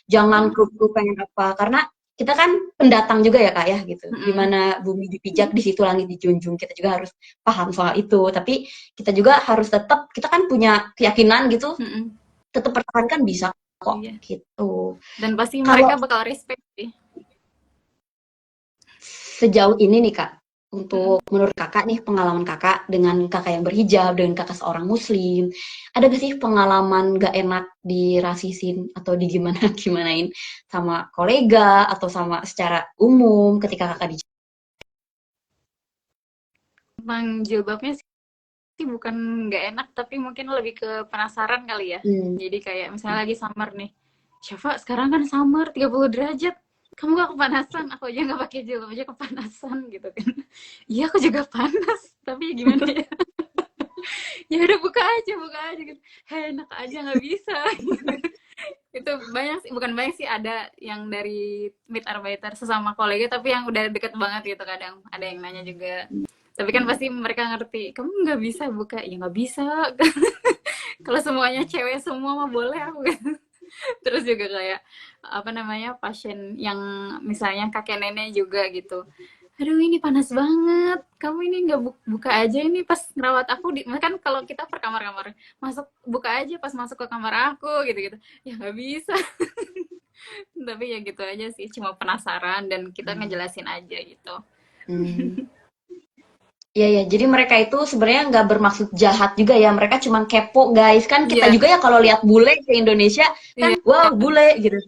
Jangan kru pengen apa, karena kita kan pendatang juga ya Kak ya gitu. Di mm-mm. mana bumi dipijak, di situ langit dijunjung. Kita juga harus paham soal itu. Tapi kita juga harus tetap, kita kan punya keyakinan gitu, Mm-mm. tetap pertahankan bisa kok Iya. gitu. Dan pasti Kalau mereka bakal respect sih. sejauh ini nih Kak, Mm-mm. untuk menurut Kakak nih pengalaman Kakak dengan Kakak yang berhijab, dengan Kakak seorang Muslim, ada gak sih pengalaman gak enak dirasisin atau gimanain sama kolega atau sama secara umum ketika Kakak di Tentang jilbabnya sih bukan nggak enak, tapi mungkin lebih ke penasaran kali ya. hmm. Jadi kayak misalnya lagi summer nih, Syafa sekarang kan summer 30 derajat, kamu gak kepanasan? Aku aja nggak pakai jilbab aja kepanasan gitu kan. Iya aku juga panas, tapi ya gimana ya? Ya udah buka aja gitu. Hei, enak aja nggak bisa. Itu banyak sih, bukan banyak sih, ada yang dari mitarbeiter sesama kolega, tapi yang udah deket banget gitu, kadang ada yang nanya juga. Tapi kan pasti mereka ngerti, kamu nggak bisa buka, ya nggak bisa. Kalau semuanya cewek semua mah boleh aku kan. Terus juga kayak apa namanya, pasien yang misalnya kakek nenek juga gitu, aduh ini panas banget, kamu ini nggak buka aja ini pas ngerawat aku di, kan kalau kita per kamar-kamar, masuk buka aja pas masuk ke kamar aku gitu-gitu, ya nggak bisa. Tapi ya gitu aja sih, cuma penasaran dan kita ngejelasin aja gitu. Hmm. Iya ya, jadi mereka itu sebenarnya nggak bermaksud jahat juga ya, mereka cuma kepo guys. Kan kita Iya, juga ya kalau lihat bule ke Indonesia kan, iya, wow bule gitu,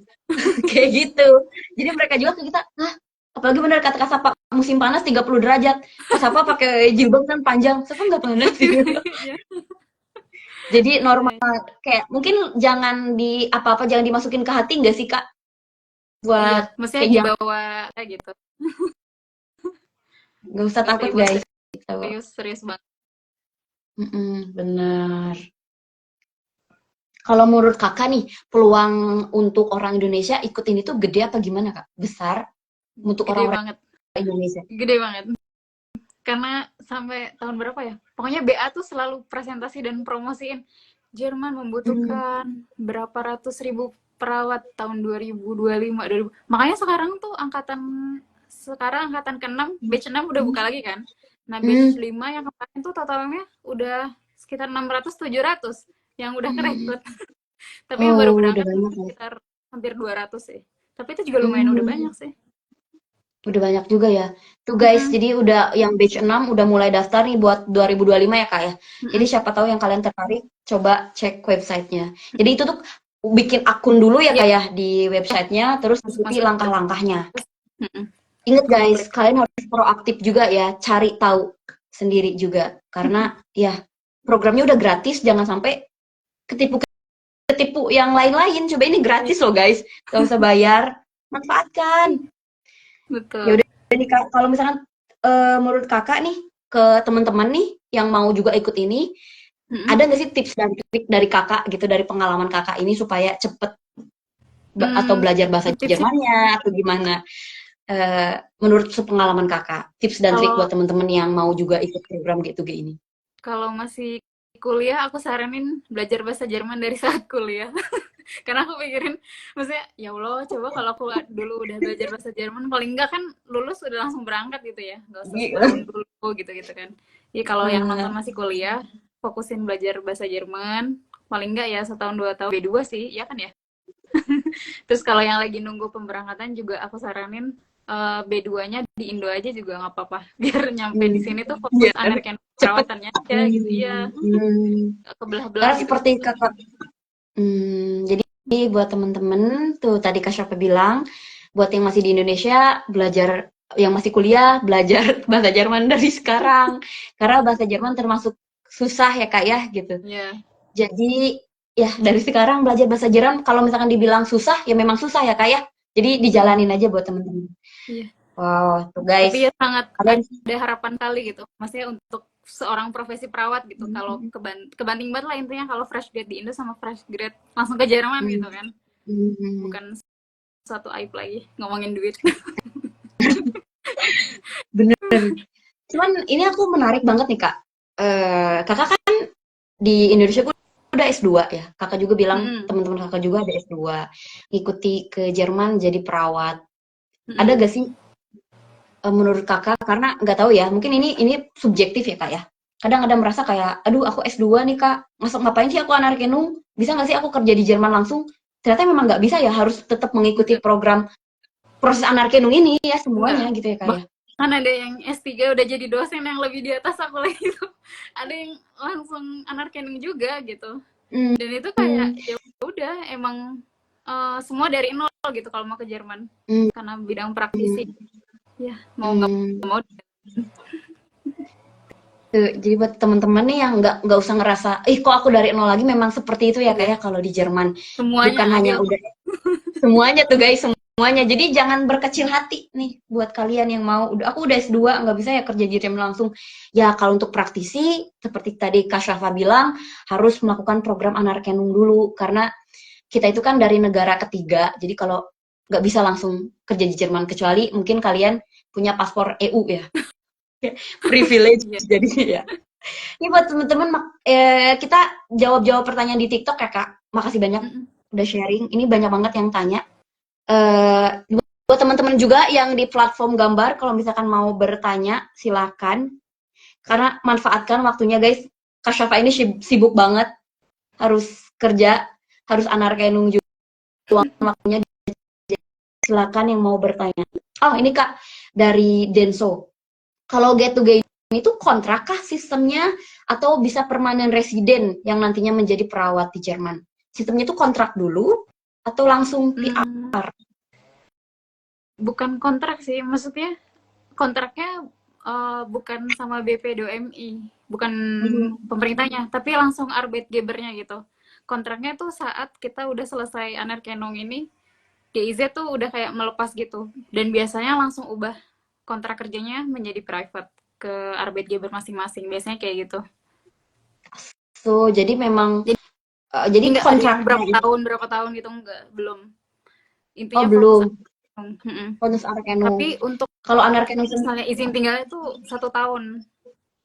kayak gitu. Jadi mereka juga ke kita, hah, apalagi bener kata Kak Sapa, musim panas 30 derajat. Kak Sapa pakai jilbab kan panjang, Sapa nggak panas gitu. iya, Jadi normal, iya, kayak mungkin jangan di apa-apa, jangan dimasukin ke hati nggak sih Kak? iya, Buat maksudnya kayak jangan, dibawa kayak gitu, nggak usah nggak takut dibawa guys. Gitu. serius serius banget. Bener. Kalau menurut Kakak nih, peluang untuk orang Indonesia ikut ini tuh gede apa gimana Kak? Besar untuk Gede orang-orang banget, Indonesia? gede banget. Karena sampai tahun berapa ya? Pokoknya BA tuh selalu presentasi dan promosiin Jerman Hmm. membutuhkan berapa ratus ribu perawat tahun 2025. 2000. Makanya sekarang angkatan ke-6, batch 6 udah buka lagi kan. Nah, batch Hmm. 5 yang kemarin tuh totalnya udah sekitar 600-700 yang udah kerekrut. Tapi yang baru Oh, udah berangkat banyak mungkin ya. sekitar hampir 200 sih. Tapi itu juga lumayan udah Hmm. banyak sih. Udah banyak juga ya. Tuh guys, Mm-mm, jadi udah yang batch 6 udah mulai daftar nih buat 2025 ya Kak ya. Jadi mm-mm. siapa tahu yang kalian tertarik, coba cek websitenya. Jadi itu tuh bikin akun dulu ya Iya, Kak ya di websitenya, terus ikuti masuk-masuk. langkah-langkahnya. Mm-mm. Ingat guys, Komplit. kalian harus proaktif juga ya, cari tahu sendiri juga. Karena ya programnya udah gratis, jangan sampai ketipu yang lain-lain. Coba ini gratis loh guys, gak usah bayar. Manfaatkan. Ya Betul. udah nih Kak, kalau misalkan menurut Kakak nih ke teman-teman nih yang mau juga ikut ini, Mm-mm. ada nggak sih tips dan trik dari Kakak gitu dari pengalaman Kakak ini supaya cepet atau Hmm, belajar bahasa tipsnya Jermannya atau gimana? Menurut pengalaman Kakak, tips dan trik buat kalau teman-teman yang mau juga ikut program G2G ini. kalau masih kuliah, aku saranin belajar bahasa Jerman dari saat kuliah. Karena aku pikirin, maksudnya ya Allah, coba kalau aku dulu udah belajar bahasa Jerman, paling enggak kan lulus udah langsung berangkat gitu ya, nggak usah setahun Iya. dulu gitu-gitu kan. Jadi kalau yang nonton Benar. masih kuliah, fokusin belajar bahasa Jerman, paling enggak ya setahun 2 tahun B2 sih, ya kan ya. Terus kalau yang lagi nunggu pemberangkatan juga aku saranin B2-nya di Indo aja juga nggak apa-apa. Biar nyampe di sini tuh fokus Biar anak yang cepet. perawatannya aja gitu. Iya, kebelah-belah Karena gitu. seperti kakak, jadi buat temen-temen tuh tadi Kak Syafa bilang, buat yang masih di Indonesia belajar, yang masih kuliah belajar bahasa Jerman dari sekarang, karena bahasa Jerman termasuk susah ya Kak ya gitu. Iya. Jadi ya dari sekarang belajar bahasa Jerman, kalau misalkan dibilang susah ya memang susah ya Kak ya. Jadi dijalanin aja buat temen-temen. Iya. Wow, tuh Tapi guys. ya sangat Kalian ada harapan kali gitu. Maksudnya untuk seorang profesi perawat gitu. Kalau kebanting banget lah intinya kalau fresh grade di Indo sama fresh grade langsung ke Jerman gitu kan. Bukan satu aib lagi ngomongin duit. bener. Cuman ini aku menarik banget nih Kak. Kakak kan di Indonesia pun udah S2 ya. Kakak juga bilang teman-teman kakak juga ada S2. Ngikuti ke Jerman jadi perawat. Ada gak sih menurut kakak, karena nggak tahu ya, mungkin ini subjektif ya Kak ya. Kadang ada merasa kayak, aduh aku S2 nih Kak, masa ngapain sih aku anerkenung? Bisa nggak sih aku kerja di Jerman langsung? Ternyata memang nggak bisa ya, harus tetap mengikuti program proses anerkenung ini ya semuanya Enggak. gitu ya Kak ya. Kan ada yang S3 udah jadi dosen yang lebih di atas aku lagi tuh. Ada yang langsung anerkenung juga gitu. Hmm. Dan itu kayak ya udah emang semua dari nol gitu kalau mau ke Jerman. Karena bidang praktisi. Ya, mau nggak mau. Jadi buat teman-teman nih yang nggak usah ngerasa, ih kok aku dari nol lagi, memang seperti itu ya kayak kalau di Jerman. Bukan Semuanya hanya adil. udah semuanya tuh guys, semuanya. Jadi jangan berkecil hati nih buat kalian yang mau, aku udah S2 nggak bisa ya kerja di Jerman langsung. Ya kalau untuk praktisi seperti tadi Kak Syafa bilang, harus melakukan program anerkenung dulu karena kita itu kan dari negara ketiga. Jadi kalau nggak bisa langsung kerja di Jerman, kecuali mungkin kalian punya paspor EU ya. Privilege jadi ya. Ini buat teman-teman, kita jawab-jawab pertanyaan di TikTok ya Kak. Makasih banyak udah sharing. Ini banyak banget yang tanya. Buat teman-teman juga yang di platform gambar, kalau misalkan mau bertanya, silakan. Karena manfaatkan waktunya guys. Kak Syafa ini sibuk banget. Harus kerja, harus anerkenung juga waktunya. Silakan yang mau bertanya. Oh ini Kak, dari Denso. Kalau get to get itu kontrak kah sistemnya, atau bisa permanen residen yang nantinya menjadi perawat di Jerman? Sistemnya itu kontrak dulu atau langsung PR? Bukan kontrak sih, maksudnya kontraknya bukan sama BP2MI, bukan pemerintahnya, tapi langsung Arbeitgebernya gitu. Kontraknya tuh saat kita udah selesai anerkenung ini, GIZ tuh udah kayak melepas gitu. Dan biasanya langsung ubah kontrak kerjanya menjadi private ke Arbeitgeber masing-masing. Biasanya kayak gitu. So, jadi memang jadi Enggak yang kontraknya berapa tahun gitu enggak, belum. oh Intinya fokus belum anerkenung. bonus anerkenung. Tapi untuk Kalau anerkenung misalnya izin tinggal itu 1 tahun.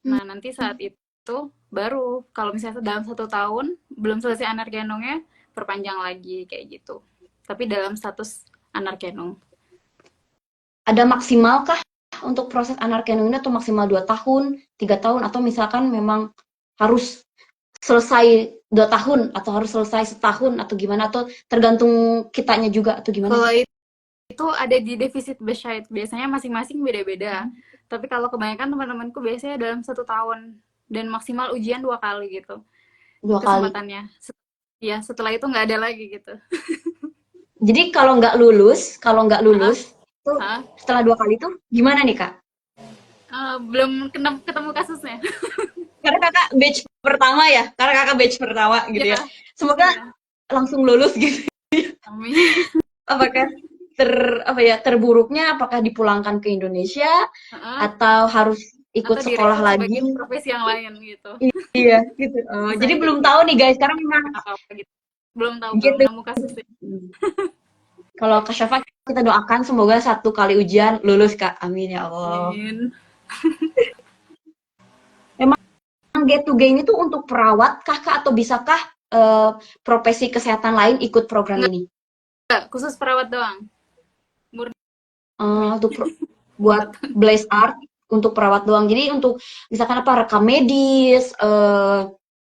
Nah, nanti saat itu baru kalau misalnya dalam 1 tahun belum selesai anerkenungnya, perpanjang lagi kayak gitu. Tapi dalam status anerkenung. ada maksimal kah untuk proses anerkenung ini, atau maksimal 2 tahun, 3 tahun, atau misalkan memang harus selesai 2 tahun atau harus selesai setahun atau gimana, atau tergantung kitanya juga atau gimana Kalau sih? itu ada di defisit Bescheid, biasanya masing-masing beda-beda. Tapi kalau kebanyakan teman-temanku biasanya dalam 1 tahun dan maksimal ujian 2 kali gitu 2 kali. kesempatannya. Ya setelah itu nggak ada lagi gitu. Jadi kalau nggak lulus tuh setelah 2 kali tuh gimana nih Kak? Belum ketemu kasusnya. Karena kakak batch pertama ya, karena kakak batch pertama gitu ya. Semoga langsung lulus gitu. Amin. Apakah terburuknya apakah dipulangkan ke Indonesia atau harus ikut atau sekolah direkrut lagi? sebagai profesi yang lain gitu. Iya gitu. Jadi belum tahu nih guys, karena memang apa gitu. Belum tahu, gitu. belum nemu kasusnya. Kalau Kak Syafa, kita doakan semoga 1 kali ujian lulus Kak. Amin ya Allah. Amin. Memang get to gain itu untuk perawat kah Kak, atau bisakah profesi kesehatan lain ikut program ini? Enggak, khusus perawat doang. Untuk buat Blaze Art untuk perawat doang. Jadi untuk misalkan apa, rekam medis,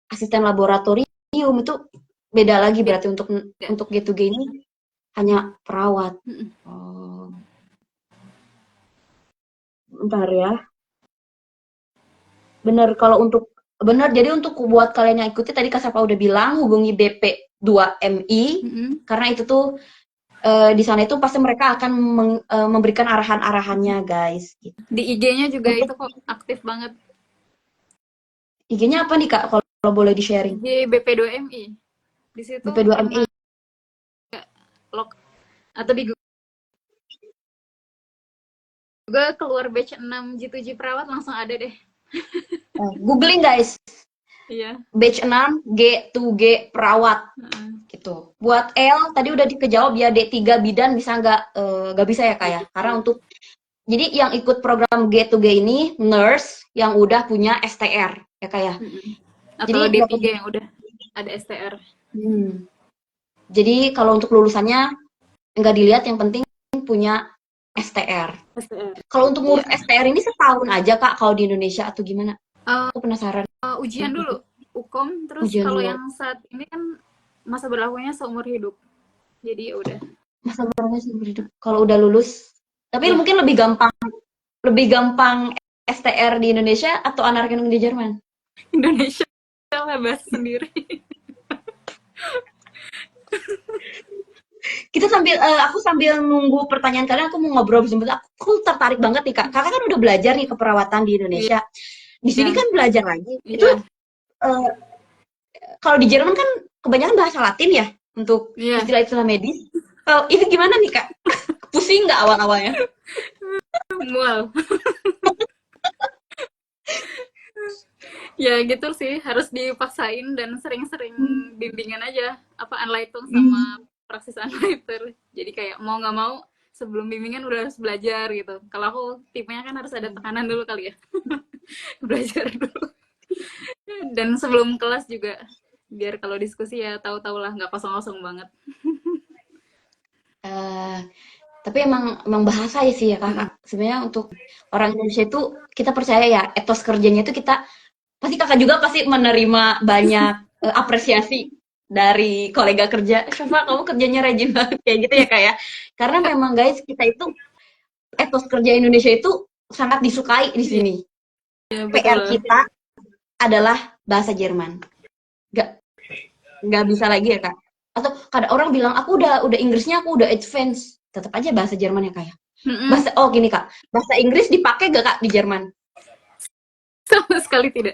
asisten laboratorium itu beda lagi berarti untuk get to gain ini. hanya perawat. Mm-mm. Oh, bentar ya. Bener kalau untuk bener jadi untuk buat kalian yang ikuti tadi Kak Sapa udah bilang hubungi BP2MI Mm-mm. karena itu tuh di sana itu pasti mereka akan memberikan arahan-arahannya guys. Gitu. Di IG-nya juga Untuk itu kok aktif banget. IG-nya apa nih Kak kalau boleh di-sharing? IG BP2MI. Di situ BP2MI. emang lok atau di Google keluar batch 6 G2G perawat langsung ada deh. Googling guys. Iya. Batch 6 G2G perawat. Gitu. Buat L tadi udah dikejawab ya D3 bidan bisa nggak bisa ya Kak ya? Karena untuk jadi yang ikut program G2G ini nurse yang udah punya STR ya Kak ya. Atau Jadi D3 yang udah ada STR. Jadi kalau untuk lulusannya nggak dilihat, yang penting punya STR. Kalau untuk ngurus STR ini setahun aja Kak kalau di Indonesia atau gimana? Aku penasaran. Ujian dulu, UKOM, terus Ujian kalau dulu. yang saat ini kan masa berlakunya seumur hidup. Jadi ya udah. Masa berlakunya seumur hidup. Kalau udah lulus, tapi mungkin lebih gampang STR di Indonesia atau anerkennung di Jerman? Indonesia lah bahas sendiri. Kita aku sambil nunggu pertanyaan kalian, aku mau ngobrol sebentar. Aku tertarik banget nih Kak. Kakak kan udah belajar nih keperawatan di Indonesia. Di sini kan belajar lagi. Itu kalau di Jerman kan kebanyakan bahasa Latin ya untuk istilah-istilah medis. Kalau itu gimana nih Kak? Pusing nggak awal-awalnya? Mual. Ya gitu sih, harus dipaksain dan sering-sering bimbingan aja, apa Anleitung sama praksis Anleiter. Jadi kayak mau nggak mau sebelum bimbingan udah harus belajar gitu. Kalau aku tipenya kan harus ada tekanan dulu kali ya. Belajar dulu. Dan sebelum kelas juga biar kalau diskusi ya tahu-tahu lah, nggak kosong-kosong banget. Tapi emang bahasa ya sih ya Kakak. Sebenarnya untuk orang Indonesia itu kita percaya ya etos kerjanya itu kita pasti Kakak juga pasti menerima banyak apresiasi dari kolega kerja. Syafa kamu kerjanya rajin banget kayak gitu ya Kak ya. Karena memang guys kita itu etos kerja Indonesia itu sangat disukai di sini. Ya, PR kita adalah bahasa Jerman. Nggak bisa lagi ya Kak. Atau kadang orang bilang aku udah Inggrisnya aku udah advance, tetap aja bahasa Jerman ya Kak ya. Gini Kak, bahasa Inggris dipakai gak Kak di Jerman? Sama sekali tidak.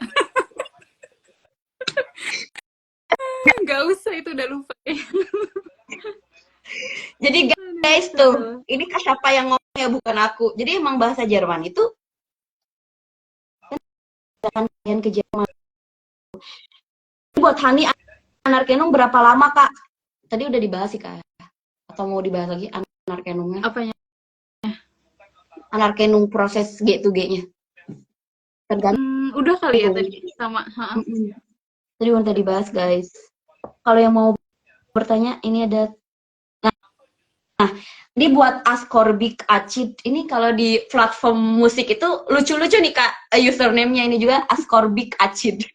Nggak usah, itu udah lupa. Jadi guys tuh, ini Kak siapa yang ngomong ya bukan aku. Jadi emang bahasa Jerman itu kalian ke Jerman. Buat Hani anerkennung berapa lama Kak? Tadi udah dibahas sih Kak. Atau mau dibahas lagi anerkennungnya? Apanya? Anerkennung proses G2G-nya. Udah kali ya tadi sama. Tadi udah dibahas guys. Kalau yang mau bertanya ini ada. Nah, ini buat Ascorbik Acid. Ini kalau di platform musik itu lucu-lucu nih Kak username-nya ini juga Ascorbik Acid.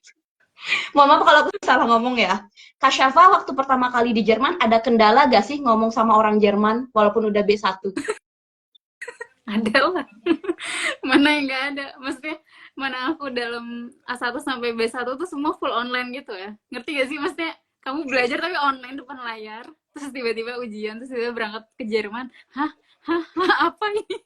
Mohon maaf kalau aku salah ngomong ya. Kak Syafa waktu pertama kali di Jerman ada kendala gak sih ngomong sama orang Jerman walaupun udah B1? Ada lah. Mana yang nggak ada? Maksudnya mana aku dalam A1 sampai B1 tuh semua full online gitu ya. Ngerti gak sih? Maksudnya kamu belajar tapi online depan layar, terus tiba-tiba ujian, terus tiba-tiba berangkat ke Jerman. Hah? Apa ini?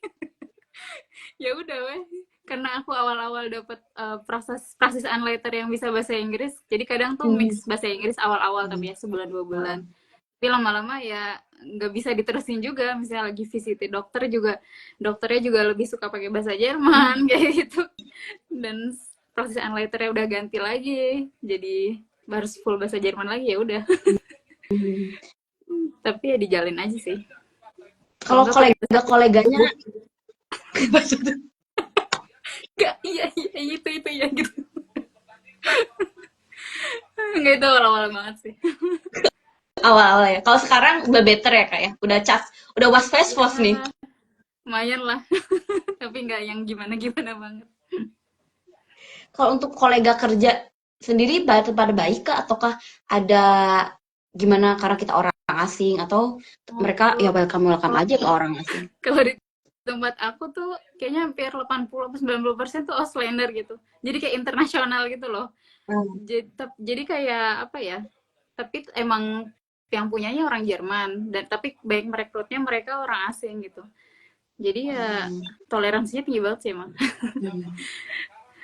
Ya udah weh. Karena aku awal-awal dapat proses Anleiter yang bisa bahasa Inggris, jadi kadang tuh mix bahasa Inggris awal-awal tapi ya sebulan 2 bulan. Tapi lama-lama ya nggak bisa diterusin juga, misalnya lagi visit dokter juga, dokternya juga lebih suka pakai bahasa Jerman kayak gitu, dan proses Anleiternya udah ganti lagi jadi harus full bahasa Jerman lagi, ya udah. Tapi ya dijalin aja sih. Kalau koleganya nggak, iya itu ya gitu. Nggak, itu awal-awal banget sih. Awal-awal ya. Kalau sekarang udah better ya Kak ya. Udah was fast nih. Lumayan lah. Tapi nggak yang gimana-gimana banget. Kalau untuk kolega kerja sendiri pada baik Kak ataukah ada gimana karena kita orang asing atau Oh, mereka ya welcome aja ke orang asing? kalau di tempat aku tuh kayaknya hampir 80-90% tuh Auslander gitu. Jadi kayak internasional gitu loh. Hmm. Jadi kayak apa ya? Tapi emang yang punyanya orang Jerman dan tapi baik merekrutnya mereka orang asing gitu. Jadi ya Hmm. toleransinya tinggi banget sih emang. Hmm.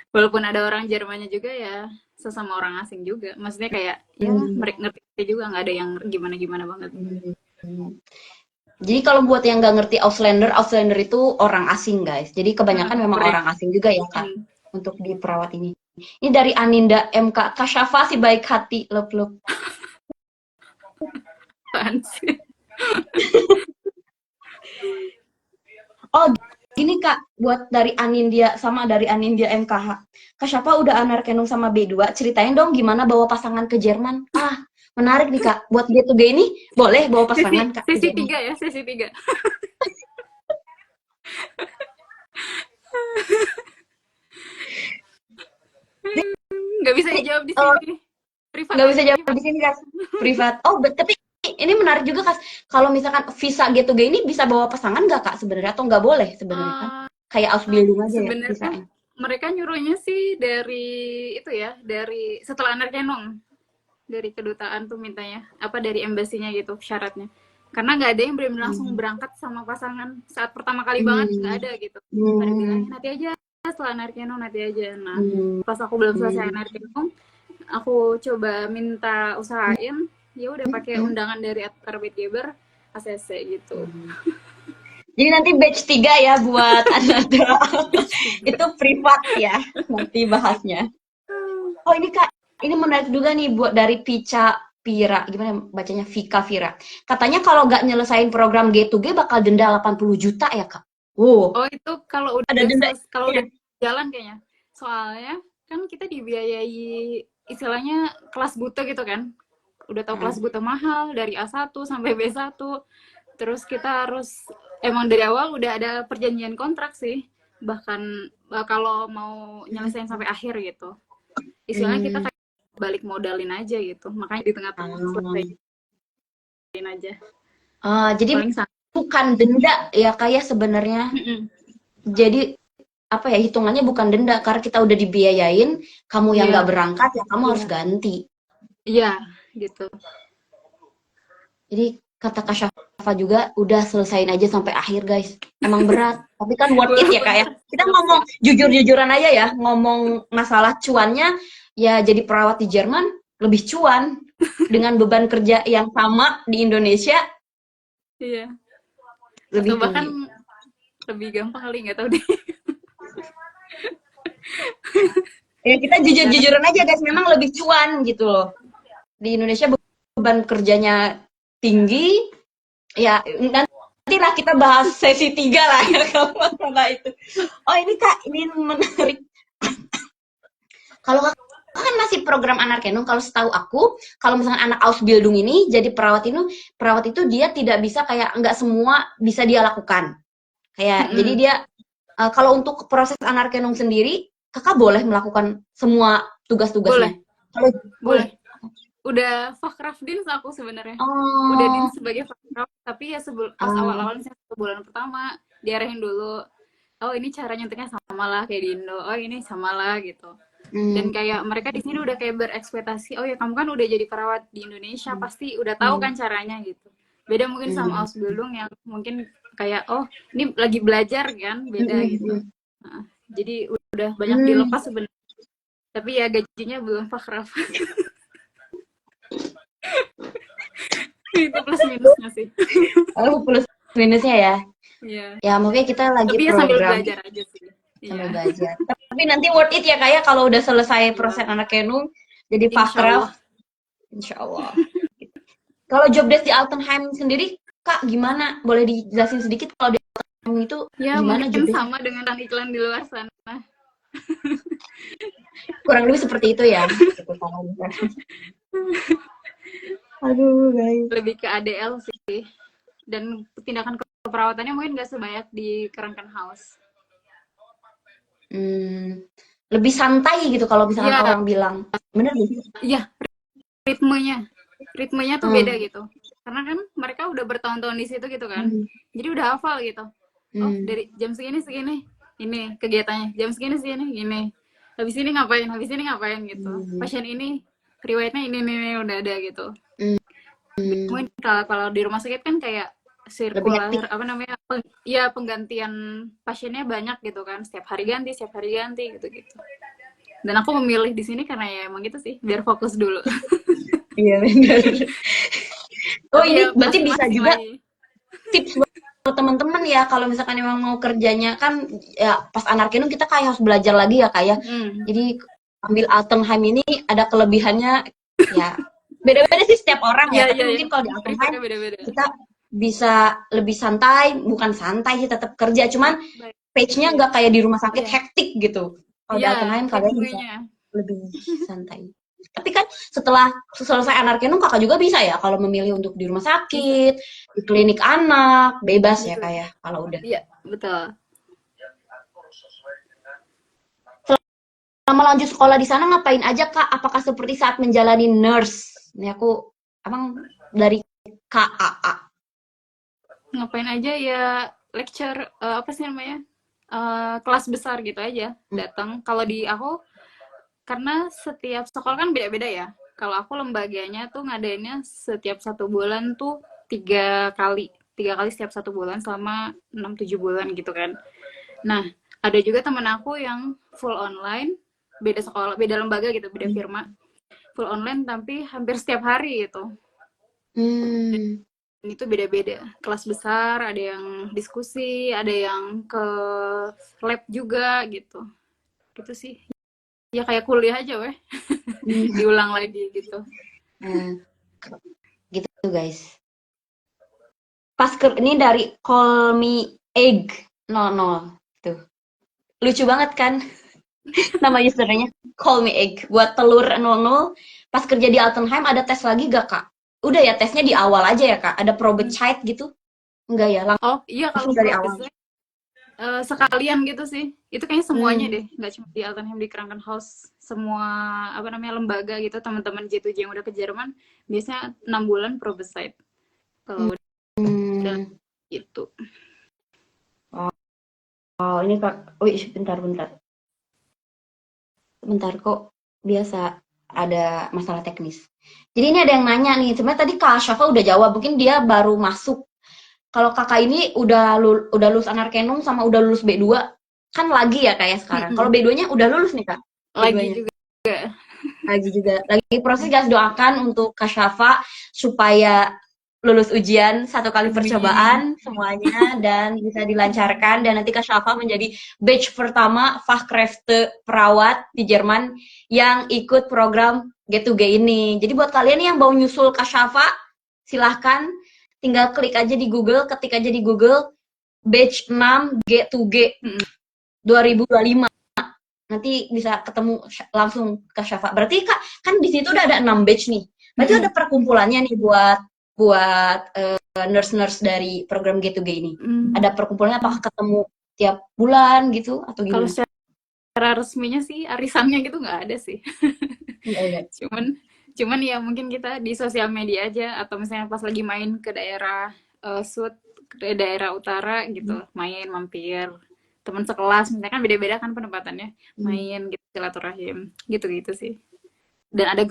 Walaupun ada orang Jermannya juga ya sesama orang asing juga. Maksudnya kayak ya Hmm. mereka ngerti juga nggak ada yang gimana-gimana banget. Hmm. Jadi kalau buat yang nggak ngerti Auslander itu orang asing guys. Jadi kebanyakan memang Korea. orang asing juga ya kak Hmm. untuk di perawat ini. Ini dari Aninda MK Kasyafa si baik hati love. Apaan sih? Oh gini kak, buat dari Anindya sama dari Anindya MKH. Kasyafa udah anerkenung sama B2, ceritain dong gimana bawa pasangan ke Jerman. Ah menarik nih kak, buat G2G ini boleh bawa Sesi pasangan kak ke sesi Jerman. 3 ya, sesi 3. Nggak bisa Ini, dijawab di sini. Privat nggak aja, bisa jawab privat. di sini kak, privat. Oh tapi ini menarik juga kak. Kalau misalkan visa G2G ini bisa bawa pasangan nggak kak sebenarnya atau nggak boleh sebenarnya kan? Eh, Kayak Ausbildung aja ya Sebenarnya visanya. mereka nyuruhnya sih dari itu ya, dari setelah anerkenung, dari kedutaan tuh mintanya, apa dari embasinya gitu syaratnya. Karena nggak ada yang benar langsung Hmm. berangkat sama pasangan saat pertama kali banget, nggak Hmm. ada gitu. Pada bilangnya Hmm. nanti aja setelah anerkenung nanti aja. Nah, Hmm. pas aku belum selesai Hmm. anerkenung, aku coba minta usahain, ya udah pakai Hmm. undangan dari Arbeitgeber ACC gitu. Hmm. Jadi nanti batch 3 ya buat Ananda. Itu privat ya nanti bahasnya. Oh ini Kak, ini menarik juga nih buat dari Pica Pira. Gimana bacanya? Vika Vira. Katanya kalau nggak nyelesain program G2G bakal denda 80 juta ya Kak? Oh, Wow, itu kalau ada udah denda kalau ya? udah jalan kayaknya. Soalnya kan kita dibiayai istilahnya kelas buta gitu kan. Udah tahu kelas buta mahal dari A1 sampai B1. Terus kita harus emang dari awal udah ada perjanjian kontrak sih. Bahkan kalau mau nyelesain sampai akhir gitu. Istilahnya kita Hmm. kayak balik modalin aja gitu. Makanya di tengah-tengah selesaiin aja. Jadi Paling sama. bukan denda ya kayak sebenarnya. Jadi apa ya hitungannya bukan denda karena kita udah dibiayain, kamu yang nggak Iya, berangkat ya kamu harus ganti. iya gitu. Jadi kata Kak Syafa juga udah selesain aja sampai akhir guys. Emang berat, tapi kan worth it ya Walaupun Kak ya. kita Kita ngomong selesai. jujur-jujuran aja ya, ngomong masalah cuannya ya jadi perawat di Jerman lebih cuan dengan beban kerja yang sama di Indonesia Iya. Atau lebih bahkan tinggi. lebih gampang kali nggak tahu deh. Ya kita Karena jujur-jujuran aja guys, memang lebih cuan gitu loh. Di Indonesia beban kerjanya tinggi, ya nantilah kita bahas sesi 3 lah ya kalau masalah itu. Oh ini Kak, ini menarik. Kalau Kakak kan masih program Anerkenung, kalau setahu aku, kalau misalnya anak Ausbildung ini jadi perawat itu dia tidak bisa kayak nggak semua bisa dia lakukan. Kayak jadi mm-mm. dia kalau untuk proses Anerkenung sendiri, Kakak boleh melakukan semua Boleh, tugas-tugasnya. Kalau boleh. boleh. Udah Fachkraftdienst aku sebenarnya. Udah Oh, Din sebagai Fachkraft, tapi ya pas ah, awal-awal misalnya 1 bulan pertama diarahin dulu. Oh, ini cara nyentuhnya sama lah kayak di Indo. Oh, ini sama lah gitu. Dan hmm, kayak mereka di sini udah kayak berekspektasi, oh ya kamu kan udah jadi perawat di Indonesia, hmm, pasti udah tahu hmm, kan caranya gitu. Beda mungkin sama hmm, Ausbildung yang mungkin kayak, oh ini lagi belajar kan, beda gitu. hmm, Nah, jadi udah banyak hmm. dilepas sebenarnya. Tapi ya gajinya belum Fakraf. Itu plus minusnya sih. Oh, plus minusnya ya. Iya. Ya, mungkin kita lagi Tapi ya sambil program belajar aja sih. sambil Iya. belajar. Tapi nanti worth it ya kayak kalau udah selesai proses Iya. anak kenung jadi Insya pakraf, Allah. insya Allah. Kalau job desk di Altenheim sendiri, Kak, gimana? Boleh dijelasin sedikit kalau di Altenheim itu Ya gimana job mungkin desk? sama dengan iklan di luar sana. Kurang lebih seperti itu ya. Gitu, aduh, guys. Lebih ke ADL sih. Dan tindakan keperawatannya mungkin nggak sebanyak di Krankenhaus. Hmm, lebih santai gitu kalau misalkan Iya, orang bilang. Bener gak sih? iya ritmenya. Ritmenya tuh beda Hmm, gitu. karena kan mereka udah bertahun-tahun di situ gitu kan, jadi udah hafal gitu. Oh, dari jam segini segini ini kegiatannya, jam segini segini gini, habis ini ngapain gitu, pasien ini riwayatnya ini udah ada gitu. Mungkin kalau di rumah sakit kan kayak Lebih hektik. sirkular apa namanya, ya penggantian pasiennya banyak gitu kan, setiap hari ganti gitu gitu. Dan aku memilih di sini karena ya emang gitu sih, biar fokus dulu. Iya benar. Oh Tapi ini ya berarti bisa masing-masing juga lagi. tips buat teman-teman ya kalau misalkan emang mau kerjanya kan ya pas anarkinum kita kayak harus belajar lagi ya kayak. Jadi ambil Altenheim ini ada kelebihannya ya beda-beda sih setiap orang Iya ya. Tapi iya iya, mungkin kalau di Altenheim prefernya beda-beda. kita bisa lebih santai, bukan santai sih tetap kerja, cuman Baik. page-nya Iya nggak kayak di rumah sakit iya hektik gitu. Kalau di iya, Altenheim kalian bisa hektiknya. lebih santai. Tapi kan setelah selesai anarkinum kakak juga bisa ya kalau memilih untuk di rumah Bisa sakit, di klinik anak, bebas ya bisa. kayak kalau udah. Iya betul. Selama lanjut sekolah di sana ngapain aja kak? Apakah seperti saat menjalani nurse? Ini aku emang dari KAA. Ngapain aja ya, lecture, apa sih namanya, kelas besar gitu aja datang. Kalau di aku, karena setiap sekolah kan beda-beda ya. Kalau aku lembaganya tuh ngadainnya setiap 1 bulan tuh 3 kali, 3 kali setiap 1 bulan selama 6-7 bulan gitu kan. Nah, ada juga temen aku yang full online, beda sekolah, beda lembaga gitu, beda firma, full online tapi hampir setiap hari gitu. Hmm. Itu beda-beda. Kelas besar, ada yang diskusi, ada yang ke lab juga gitu. Gitu sih. Ya kayak kuliah aja weh. Diulang lagi gitu. Nah, gitu guys. Pas ini dari Call Me Egg 00 tuh. Lucu banget kan nama username-nya Call Me Egg buat telur 00. Pas kerja di Altenheim ada tes lagi gak kak? Udah ya tesnya di awal aja ya kak? Ada probecite gitu? Enggak ya, Oh iya, kalau langsung dari awal. probes sekalian gitu sih. Itu kayaknya semuanya Hmm. deh, nggak cuma di Altenheim, di Krankenhaus House, semua apa namanya lembaga gitu, teman-teman J2J yang udah ke Jerman biasanya 6 bulan proboscite kalau udah Hmm. gitu. Oh ini kak, wih bentar. Bentar kok biasa ada masalah teknis. Jadi ini ada yang nanya nih, sebenarnya tadi Kak Syafa udah jawab, mungkin dia baru masuk. Kalau kakak ini udah lulus Anarkenum sama udah lulus B2, kan lagi ya kayak sekarang. Kalau B2-nya udah lulus nih Kak, Lagi B2-nya. juga. Lagi juga, lagi proses guys, doakan untuk Kak Syafa supaya lulus ujian 1 kali Amin. percobaan semuanya dan bisa dilancarkan dan nanti Kak Syafa menjadi batch pertama Fachkräfte perawat di Jerman yang ikut program G2G ini. Jadi buat kalian yang mau nyusul Kak Syafa, silahkan tinggal klik aja di Google, ketik aja di Google batch 6 G2G 2025. Nanti bisa ketemu langsung Kak Syafa. Berarti Kak, kan di situ udah ada 6 batch nih. Berarti ada perkumpulannya nih buat buat nurse-nurse dari program G2G ini. Ada perkumpulannya apakah ketemu tiap bulan gitu atau Kalau gimana? secara resminya sih arisannya gitu nggak ada sih. Enggak. cuman ya mungkin kita di sosial media aja, atau misalnya pas lagi main ke daerah Sud, ke daerah utara gitu, main mampir teman sekelas misalnya, kan beda-beda kan penempatannya, main gitu silaturahim gitu-gitu sih. Dan ada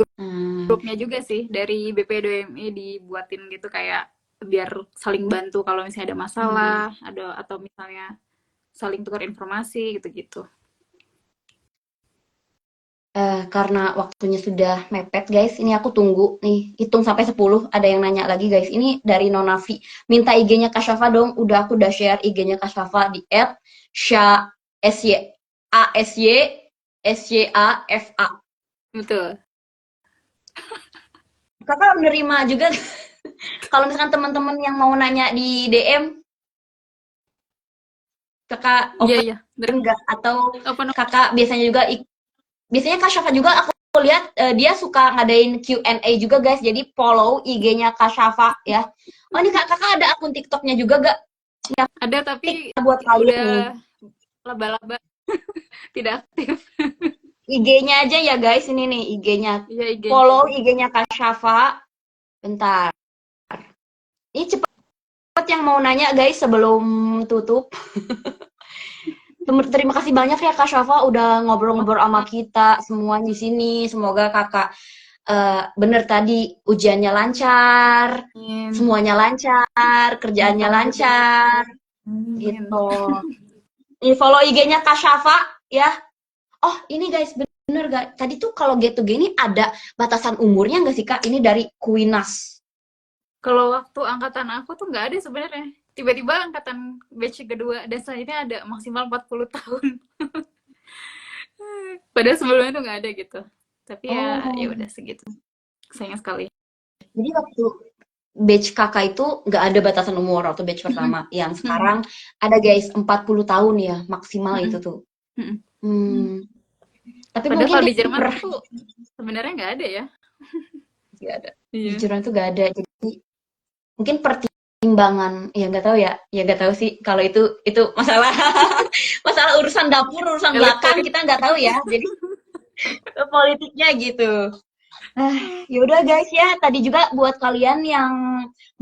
grupnya juga sih dari BP2MI dibuatin gitu, kayak biar saling bantu kalau misalnya ada masalah, ada atau misalnya saling tukar informasi gitu-gitu. Karena waktunya sudah mepet guys, ini aku tunggu nih, hitung sampai 10, ada yang nanya lagi guys, ini dari Nonavi, minta IG-nya Kak Syafa dong, aku udah share IG-nya Kak Syafa di @sya SY ASY SYAFA. Betul. Kakak menerima juga kalau misalkan teman-teman yang mau nanya di DM, kakak Iya, open iya. enggak? Atau Open. kakak biasanya juga biasanya Kak Syafa juga aku lihat dia suka ngadain Q&A juga guys. Jadi follow IG-nya Kak Syafa ya. Oh ini kakak ada akun TikToknya juga gak? Ya, Ada tapi buat kalian nih. udah laba-laba, tidak aktif. IG-nya aja ya guys, ini nih IG-nya. Iya, IG-nya Follow aja. IG-nya Kak Syafa. Bentar. Ini cepet yang mau nanya guys sebelum tutup. Terima kasih banyak ya Kak Syafa udah ngobrol-ngobrol sama kita semua di sini. Semoga Kakak bener tadi ujiannya lancar, semuanya lancar, kerjaannya lancar, gitu. Ini follow IG-nya Kak Syafa ya. Oh ini guys bener gak? Tadi tuh kalau get to gini ada batasan umurnya nggak sih Kak? Ini dari Kuinas. Kalau waktu angkatan aku tuh nggak ada sebenarnya. Tiba-tiba angkatan batch kedua dan selanjutnya ada maksimal 40 tahun. Padahal sebelumnya tuh nggak ada gitu. Tapi ya udah segitu. Sayang sekali. Jadi waktu batch kakak itu nggak ada batasan umur waktu batch pertama. Yang sekarang ada guys 40 tahun ya maksimal itu tuh. Tapi padahal mungkin kalau di Jerman tuh sebenarnya nggak ada ya. Nggak ada. Di Jerman tuh nggak ada. Jadi mungkin pertimbangan ya nggak tahu ya. Ya nggak tahu sih kalau itu masalah masalah urusan dapur, urusan belakang kita nggak tahu ya. Jadi politiknya gitu. Yaudah guys ya, tadi juga buat kalian yang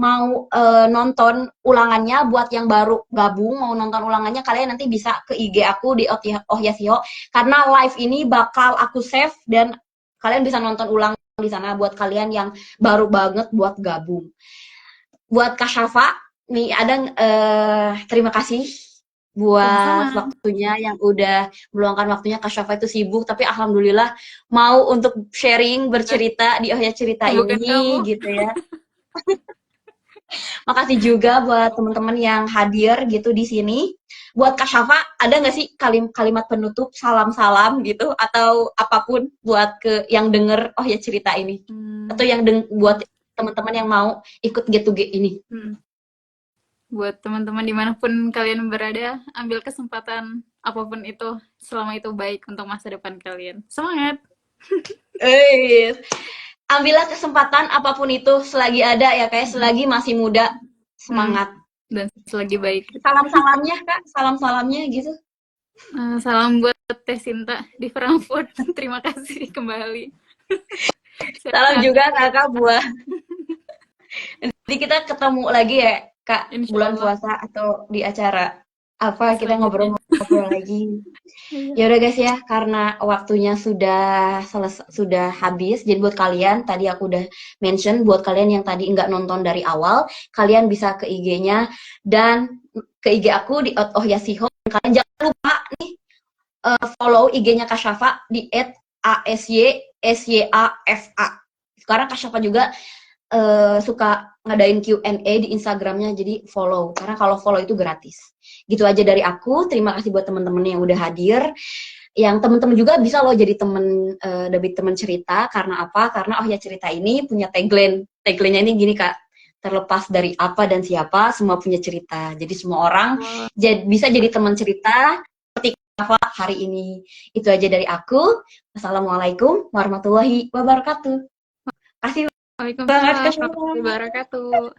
mau nonton ulangannya, buat yang baru gabung mau nonton ulangannya, kalian nanti bisa ke IG aku di Ohyasiho, karena live ini bakal aku save dan kalian bisa nonton ulang di sana buat kalian yang baru banget buat gabung. Buat Kak Syafa, nih ada terima kasih buat waktunya yang udah meluangkan waktunya. Kak Syafa itu sibuk tapi alhamdulillah mau untuk sharing bercerita di Ohya Cerita ini gitu ya. Makasih juga buat teman-teman yang hadir gitu di sini. Buat Kak Syafa ada nggak sih kalimat penutup, salam-salam gitu atau apapun buat ke yang denger Ohya Cerita ini atau yang buat teman-teman yang mau ikut get to get ini. Buat teman-teman dimanapun kalian berada, ambil kesempatan apapun itu selama itu baik untuk masa depan kalian. Semangat! Ambillah kesempatan apapun itu selagi ada ya, kayak selagi masih muda, semangat. Dan selagi baik. Salam-salamnya Kak, salam-salamnya gitu. Salam buat Teh Sinta di Frankfurt. Terima kasih kembali. Salam juga Kakak buat. Nanti kita ketemu lagi ya Kak, bulan puasa atau di acara apa kita ngobrol-ngobrol lagi. Ya udah guys ya, karena waktunya sudah habis. Jadi buat kalian tadi aku udah mention, buat kalian yang tadi nggak nonton dari awal, kalian bisa ke IG-nya dan ke IG aku di @ohyasiho. Kalian jangan lupa nih follow IG-nya Kak Syafa di @asy_syafa. Sekarang Kak Syafa juga suka ngadain Q&A di Instagramnya, jadi follow, karena kalau follow itu gratis. Gitu aja dari aku. Terima kasih buat teman-teman yang udah hadir. Yang teman-teman juga bisa loh jadi teman cerita. Karena apa? Karena Ohya Cerita ini punya tagline-nya ini gini Kak, terlepas dari apa dan siapa, semua punya cerita. Jadi semua orang bisa jadi teman cerita seperti Kak hari ini. Itu aja dari aku. Assalamualaikum warahmatullahi wabarakatuh. Kasih Waalaikumsalam warahmatullahi wabarakatuh.